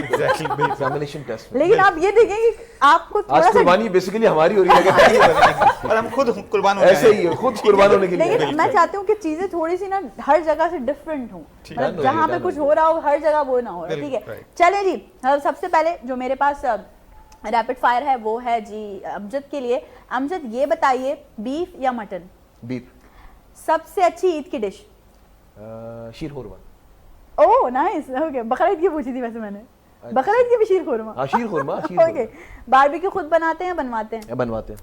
एग्जामिनेशन टेस्ट में। लेकिन आप ये देखें कि आपको आज थोड़ा सा, कुर्बानी बेसिकली हमारी हो रही है, और हम खुद कुर्बान हो ऐसे ही है, खुद कुर्बान होने के लिए। लेकिन मैं चाहती हूँ कि चीजें थोड़ी सी ना हर जगह से डिफरेंट हों, मतलब Done हो जहाँ गया, पे done कुछ हो हो रहा हो हर जगह वो ना हो रहा, ठीक है। right. चले जी, सबसे पहले जो मेरे पास रैपिड फायर है वो है जी अमजद के लिए। अमजद ये बताइए, बीफ या मटन? बीफ। सबसे अच्छी ईद की dish? Sheer khurma. Oh nice, okay. Bakra Eid की पूछी थी वैसे मैंने, बकरा ईद की भी शीर खुरमा। हाँ शीर खुरमा, शीर ओके। बारबेक्यू खुद बनाते हैं बनवाते हैं? बनवाते हैं।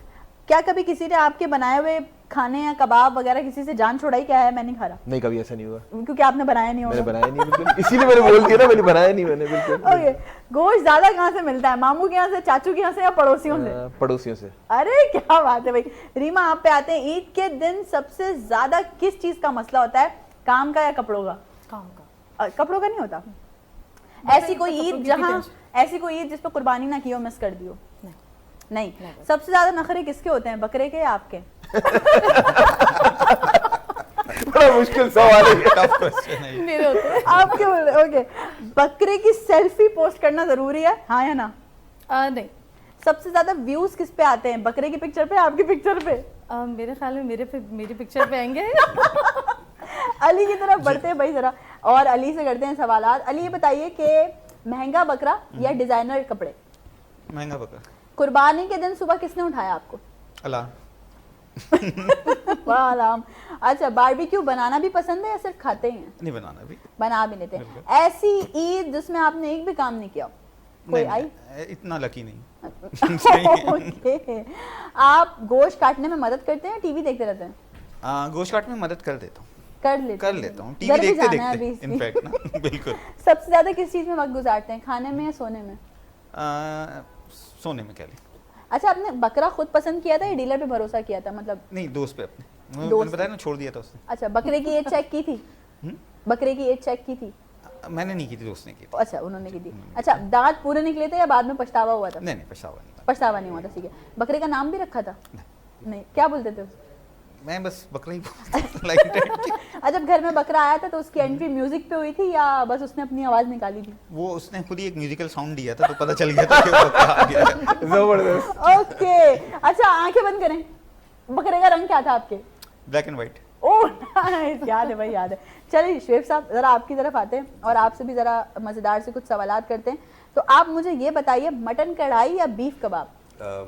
क्या कभी किसी ने आपके बनाए हुए खाने या कबाब वगैरह किसी से जान छुड़ाई? क्या है मैं नहीं खा रहा, नहीं कभी ऐसा नहीं हुआ, क्योंकि आपने बनाया नहीं मैंने होगा। बनाया नहीं बिल्कुल, इसीलिए मैंने बोल दिया ना, मैंने बनाया नहीं मैंने बिल्कुल। ओके। गोश्त ज्यादा कहाँ से मिलता है, मामू के यहाँ से, चाचू के यहाँ से या पड़ोसियों से? पड़ोसियों से। अरे क्या बात है भाई। रीमा आप पे आते हैं, ईद के दिन सबसे ज्यादा किस चीज का मसला होता है, काम का या कपड़ों का? काम का। कपड़ों का नहीं होता? ऐसी कोई ईद जहाँ, ऐसी कोई ईद जिस पर कुर्बानी ना की हो, मिस कर दी हो? नहीं। सबसे ज्यादा नखरे किसके होते हैं, बकरे के या आपके? बड़ा मुश्किल सवाल है। टफ क्वेश्चन है ये। मेरे होते हैं। आपके बोल रहे, ओके। बकरे की सेल्फी पोस्ट करना जरूरी है, हाँ या ना? नहीं। सबसे ज्यादा व्यूज किस पे आते हैं, बकरे की पिक्चर पे, आपकी पिक्चर पे? मेरे ख्याल में मेरी पिक्चर पे आएंगे। अली की तरफ बढ़ते हैं भाई जरा, और अली से करते हैं सवालात। अली ये बताइए कि महंगा बकरा या डिजाइनर कपड़े? महंगा बकरा। कुर्बानी के दिन सुबह किसने उठाया आपको? अल्लाह। वाह अलाम। अच्छा, बारबेक्यू बनाना भी पसंद है या सिर्फ खाते ही हैं? नहीं बनाना भी। बना भी लेते हैं। ऐसी ईद जिसमें आपने एक भी काम नहीं किया, कोई आई? इतना लकी नहीं। ओके। आप गोश्त काटने में मदद करते हैं, टीवी देखते रहते हैं? गोश्त काट में मदद कर देता हूँ, कर लेते हूँ, घर टीवी भी देखते जाना है अभी देखते इसकी। इनफैक्ट ना। बिल्कुल। सबसे ज्यादा किस चीज में वक्त गुजारते हैं, खाने में या सोने में? सोने में क्या ले। अच्छा, आपने बकरा खुद पसंद किया था या डीलर पे भरोसा किया था, मतलब? नहीं, दोस्त पे अपने, दोस्त मैंने बताया ना, छोड़ दिया था उसने। अच्छा, बकरे की एज चेक की थी? बकरे की एज चेक की थी? मैंने नहीं की थी, दोस्त ने की थी। अच्छा, उन्होंने की थी। अच्छा, दांत पूरे निकले थे या बाद में पछतावा हुआ था? नहीं पछतावा नहीं। पछतावा नहीं हुआ था, ठीक है। बकरे का नाम भी रखा था? नहीं। क्या बोलते थे उसे? मैं बस बकरा ही बोलता लाइक अच्छा, जब घर में बकरा आया था तो उसकी एंट्री म्यूजिक पे हुई थी या बस उसने अपनी आवाज निकाली थी? वो उसने खुद ही एक म्यूजिकल साउंड दिया था, तो पता चल गया था कि वो बकरा आ गया है। जबरदस्त। ओके। अच्छा, आंखें बंद करें। बकरे का रंग क्या था आपके? Black and white. Oh nice, याद है भाई, याद है। चलिए शुएब साहब, जरा आपकी तरफ आते हैं और आपसे भी जरा मजेदार से कुछ सवालात करते हैं। तो आप मुझे ये बताइए, मटन कढ़ाई या बीफ कबाब?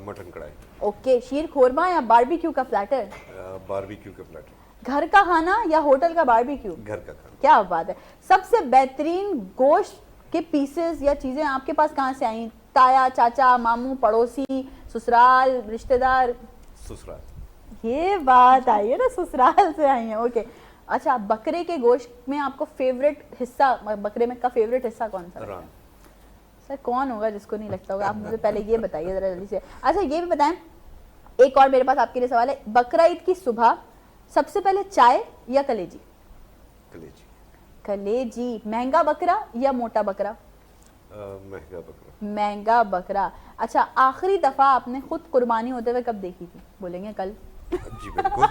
मटन कढ़ाई। ओके। शीर खोरमा या बारबेक्यू का प्लेटर? बारबेक्यू का प्लेटर। घर का खाना या होटल का बारबेक्यू? घर का खाना। क्या बात है। सबसे बेहतरीन गोश्त के पीसेस या चीजें आपके पास कहाँ से आई? ताया, चाचा, मामू, पड़ोसी, ससुराल, रिश्तेदार? ससुराल। ये बात आई है ना, ससुराल से आई है। ओके। अच्छा, बकरे के गोश्त में आपको फेवरेट हिस्सा, बकरे में का फेवरेट हिस्सा कौन सा? रान। सर कौन होगा जिसको नहीं लगता होगा, आप मुझे पहले ये बताइए जरा जल्दी से। अच्छा, ये भी बताएं, एक और मेरे पास आपके लिए सवाल है। बकरा ईद की सुबह सबसे पहले चाय या कलेजी? कलेजी। कलेजी। महंगा बकरा या मोटा बकरा? महंगा बकरा। महंगा बकरा। अच्छा, आखिरी दफा आपने खुद कुर्बानी होते हुए कब देखी थी? बोलेंगे कल? जी बिल्कुल।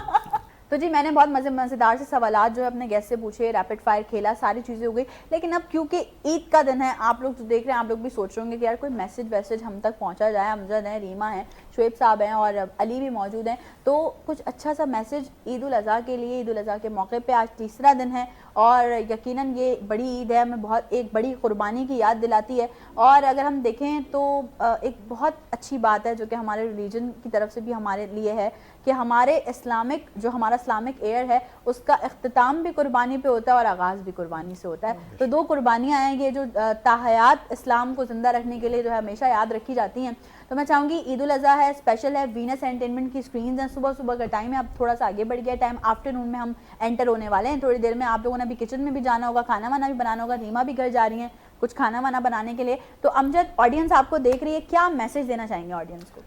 तो जी, मैंने बहुत मज़ेदार से सवालात जो है अपने गेस्ट से पूछे, रैपिड फायर खेला, सारी चीज़ें हो गई। लेकिन अब क्योंकि ईद का दिन है, आप लोग जो देख रहे हैं, आप लोग भी सोच रहे होंगे कि यार कोई मैसेज हम तक पहुंचा जाए। अमजद हैं, रीमा हैं, शुएब साहब हैं और अली भी मौजूद हैं, तो कुछ अच्छा सा मैसेज ईद उल अज़हा के लिए, ईद उल अज़हा के मौके पे आज तीसरा दिन है और यकीनन ये बड़ी ईद है, हमें बहुत एक बड़ी कुर्बानी की याद दिलाती है। और अगर हम देखें तो एक बहुत अच्छी बात है जो कि हमारे रिलीजन की तरफ से भी हमारे लिए है कि हमारे हमारा इस्लामिक एयर है, उसका इख्तिताम भी कुर्बानी पे होता है और आगाज़ भी कुर्बानी से होता है। तो 2 कुर्बानियाँ आएंगी जो ताहयात इस्लाम को ज़िंदा रखने के लिए जो है हमेशा याद रखी जाती हैं। तो मैं चाहूँगी, ईद उल अज़हा है, स्पेशल है, वीनस एंटरटेनमेंट की स्क्रीन्स हैं, सुबह का टाइम है, अब थोड़ा सा आगे बढ़ गया टाइम, आफ्टरनून में हम एंटर होने वाले हैं थोड़ी देर में। आप लोगों ने अभी किचन में भी जाना होगा, खाना वाना भी बनाना होगा, रीमा भी घर जा रही हैं, کچھ کھانا وانا بنانے کے لیے. تو امجد, آڈینس آپ کو دیکھ رہی ہے, کیا میسج دینا چاہیں گے آڈینس کو؟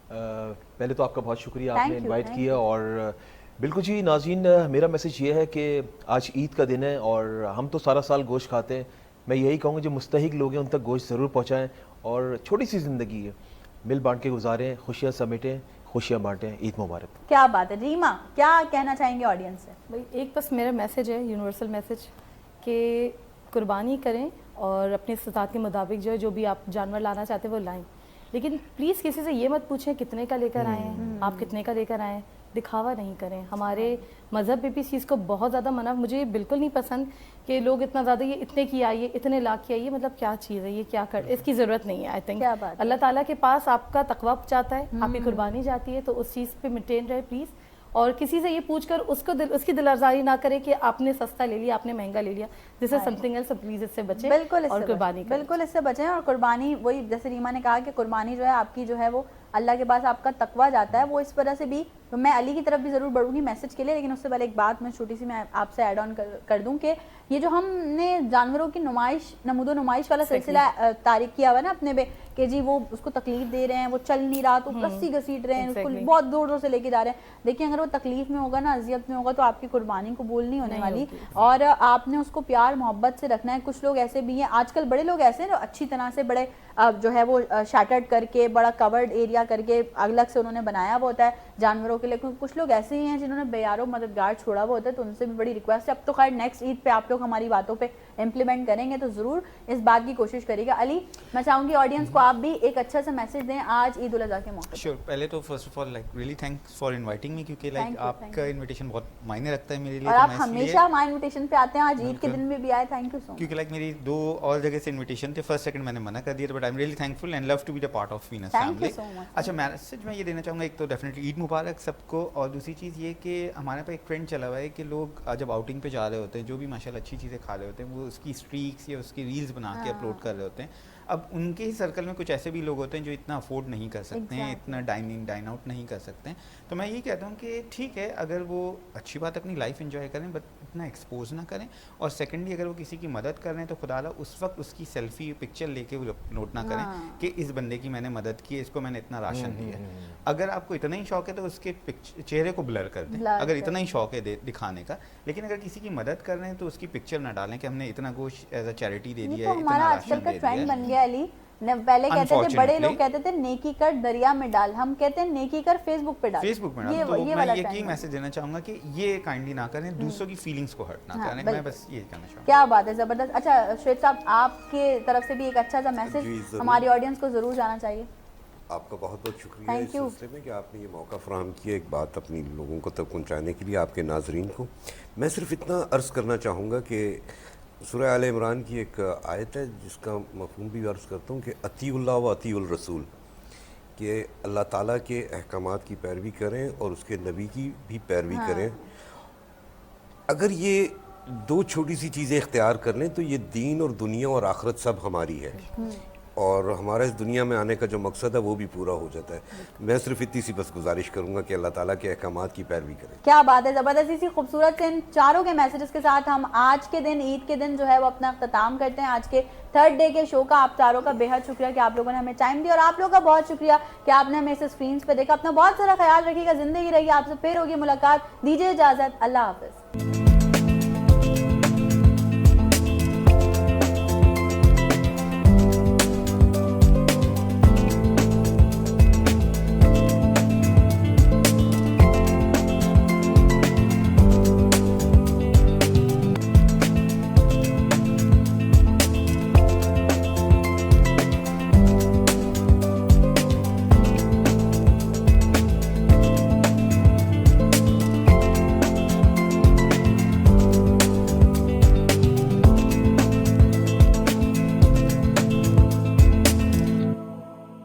پہلے تو آپ کا بہت شکریہ, آپ Thank نے you, انوائٹ thank کیا. اور بالکل جی ناظرین, میرا میسج یہ ہے کہ آج عید کا دن ہے اور ہم تو سارا سال گوشت کھاتے ہیں. میں یہی کہوں گا جو مستحق لوگ ہیں ان تک گوشت ضرور پہنچائیں, اور چھوٹی سی زندگی ہے, مل بانٹ کے گزاریں, خوشیاں سمیٹیں, خوشیاں بانٹیں. عید مبارک. کیا بات ہے. ریما, کیا کہنا چاہیں گے آڈینس سے؟ بھائی ایک بس میرا میسج ہے, یونیورسل میسج, کہ قربانی کریں اور اپنے استطاعت کے مطابق جو ہے جو بھی آپ جانور لانا چاہتے ہیں وہ لائیں, لیکن پلیز کسی سے یہ مت پوچھیں کتنے کا لے کر آئے ہیں, آپ کتنے کا لے کر آئیں. دکھاوا نہیں کریں. ہمارے مذہب میں بھی اس چیز کو بہت زیادہ منع. مجھے بالکل نہیں پسند کہ لوگ اتنا زیادہ یہ اتنے کی آئیے, اتنے لاکھ کی آئیے, مطلب کیا چیز ہے یہ, کیا کر, اس کی ضرورت نہیں ہے. آئی تھنک اللہ تعالیٰ کے پاس آپ کا تقویٰ جاتا ہے, آپ کی قربانی جاتی ہے, تو اس چیز پہ مینٹین رہے پلیز. اور کسی سے یہ پوچھ کر اس کی دل آزاری نہ کرے کہ آپ نے سستا لے لیا, آپ نے مہنگا لے لیا. دس از سم تھنگ ایلس, پلیز اس سے بچیں اور قربانی کریں. بالکل اس سے بچیں. اور قربانی, وہی جیسے ریما نے کہا کہ قربانی جو ہے آپ کی جو ہے وہ اللہ کے پاس آپ کا تقویٰ جاتا ہے, وہ اس وجہ سے بھی. میں علی کی طرف بھی ضرور بڑھوں گی میسج کے لیے, لیکن اس سے پہلے ایک بات میں چھوٹی سی میں آپ سے ایڈ آن کر دوں کہ یہ جو ہم نے جانوروں کی نمود و نمائش والا سلسلہ تاریخ کیا ہوا ہے نا اپنے پہ, کہ جی وہ اس کو تکلیف دے رہے ہیں, وہ چل نہیں رہا تو کسی گھسیٹ رہے ہیں, اس کو بہت دور دور سے لے کے جا رہے ہیں. دیکھیں اگر وہ تکلیف میں ہوگا نا, اذیت میں ہوگا, تو آپ کی قربانی قبول نہیں ہونے والی. اور آپ نے اس کو پیار محبت سے رکھنا ہے. کچھ لوگ ایسے بھی ہیں آج کل, بڑے لوگ ایسے ہیں جو اچھی طرح سے بڑے جو ہے وہ شیٹرڈ کر کے, بڑا کورڈ ایریا کر کے الگ سے انہوں نے بنایا ہوا ہوتا ہے جانوروں کے لیے. کچھ لوگ ایسے ہی ہیں جنہوں نے بے یار و مددگار چھوڑا ہوا ہوتا ہے, تو ان سے بھی بڑی ریکویسٹ ہے. اب تو خیر نیکسٹ عید پہ آپ لوگ ہماری باتوں پہ امپلیمنٹ کریں گے, تو ضرور اس بات کی کوشش کریے گا. علی, میں چاہوں گی آڈینس کو آپ بھی ایک اچھا سا میسج دیں آج عید الاضحیٰ کے موقع. شیور. پہلے تو first of all like really thanks for inviting me, کیونکہ لائک آپ کا انویٹیشن بہت معنی رکھتا ہے میرے لیے. اور آپ ہمیشہ ہمارے انویٹیشن پہ آتے ہیں, آج عید کے دن میں بھی آئے. تھینک یو سو مچ. کیونکہ لائک میری 2 اور جگہ سے انویٹیشن تھے, فرسٹ سیکنڈ میں نے منع کر دیا, but I am really thankful and love to be the part of Vince family. اچھا, میسج میں یہ دینا چاہوں گا, ایک تو ڈیفینیٹلی عید مبارک سب کو, اور دوسری چیز یہ کہ ہمارے پاس ایک ٹرینڈ چلا ہوا ہے کہ لوگ جب آؤٹنگ پہ جا رہے ہوتے ہیں, جو بھی ماشاء اللہ اچھی چیزیں کھا رہے ہوتے ہیں, وہ اس کی اسٹریکس یا اس کی ریلز بنا کے اپلوڈ کر رہے ہوتے ہیں. اب ان کے ہی سرکل میں کچھ ایسے بھی لوگ ہوتے ہیں جو اتنا افورڈ نہیں کر سکتے ہیں, اتنا ڈائن ان ڈائن آؤٹ نہیں کر سکتے ہیں. تو میں یہ کہتا ہوں کہ ٹھیک ہے, اگر وہ اچھی بات اپنی لائف انجوائے کریں, بٹ اتنا ایکسپوز نہ کریں. اور سیکنڈلی اگر وہ کسی کی مدد کر رہے ہیں تو خدا اللہ اس وقت اس کی سیلفی پکچر لے کے وہ نوٹ نہ کریں کہ اس بندے کی میں نے مدد کی ہے, اس کو میں نے اتنا راشن دیا ہے. اگر آپ کو اتنا ہی شوق ہے تو اس کے چہرے کو بلر کر دیں, اگر اتنا ہی شوق ہے دکھانے کا. لیکن اگر کسی کی مدد کر رہے ہیں تو اس کی پکچر نہ ڈالیں کہ ہم نے اتنا گوشت ایز اے چیریٹی دے دیا ہے, اتنا راشن دے دیا ہے. بن گیا علی, پہلے کہتے تھے بڑے لوگ کہتے تھے نیکی کر دریا میں ڈال, ہم کہتے ہیں نیکی کر فیس بک پہ ڈال. فیس بک میں ڈال. تو میں یہ میسج دینا چاہوں گا کہ یہ کائنڈلی نہ کریں, دوسروں کی فیلنگس کو ہرٹ نہ کریں. میں بس یہ کہنا چاہوں گا. کیا بات ہے, زبردست. اچھا شویت صاحب, آپ کے طرف سے بھی ایک اچھا سا میسج ہماری آڈینس کو ضرور جانا چاہیے. آپ کا بہت بہت شکریہ اس سلسلے میں کہ آپ نے یہ موقع فراہم کیا ایک بات اپنی لوگوں کو تک پہنچانے کے لیے, آپ کے ناظرین کو. میں صرف اتنا عرض کرنا چاہوں گا کہ سورہ آل عمران کی ایک آیت ہے جس کا مفہوم بھی عرض کرتا ہوں کہ اطیع اللہ و اطیع الرسول, کہ اللہ تعالیٰ کے احکامات کی پیروی کریں اور اس کے نبی کی بھی پیروی کریں. اگر یہ 2 چھوٹی سی چیزیں اختیار کر لیں تو یہ دین اور دنیا اور آخرت سب ہماری ہے, اور ہمارا اس دنیا میں آنے کا جو مقصد ہے وہ بھی پورا ہو جاتا ہے. میں صرف اتنی سی بس گزارش کروں گا کہ اللہ تعالیٰ کے احکامات کی پیروی کریں. کیا بات ہے, زبردست. اسی خوبصورت سے ان چاروں کے میسیجز کے ساتھ ہم آج کے دن, عید کے دن جو ہے وہ اپنا اختتام کرتے ہیں آج کے 3rd ڈے کے شو کا. آپ چاروں کا بے حد شکریہ کہ آپ لوگوں نے ہمیں ٹائم دیا, اور آپ لوگوں کا بہت شکریہ کہ آپ نے ہمیں اسے اسکرینس پہ دیکھا. اپنا بہت سارا خیال رکھیے گا, زندگی رہی, آپ سے پھر ہوگی ملاقات. دیجیے اجازت, اللہ حافظ.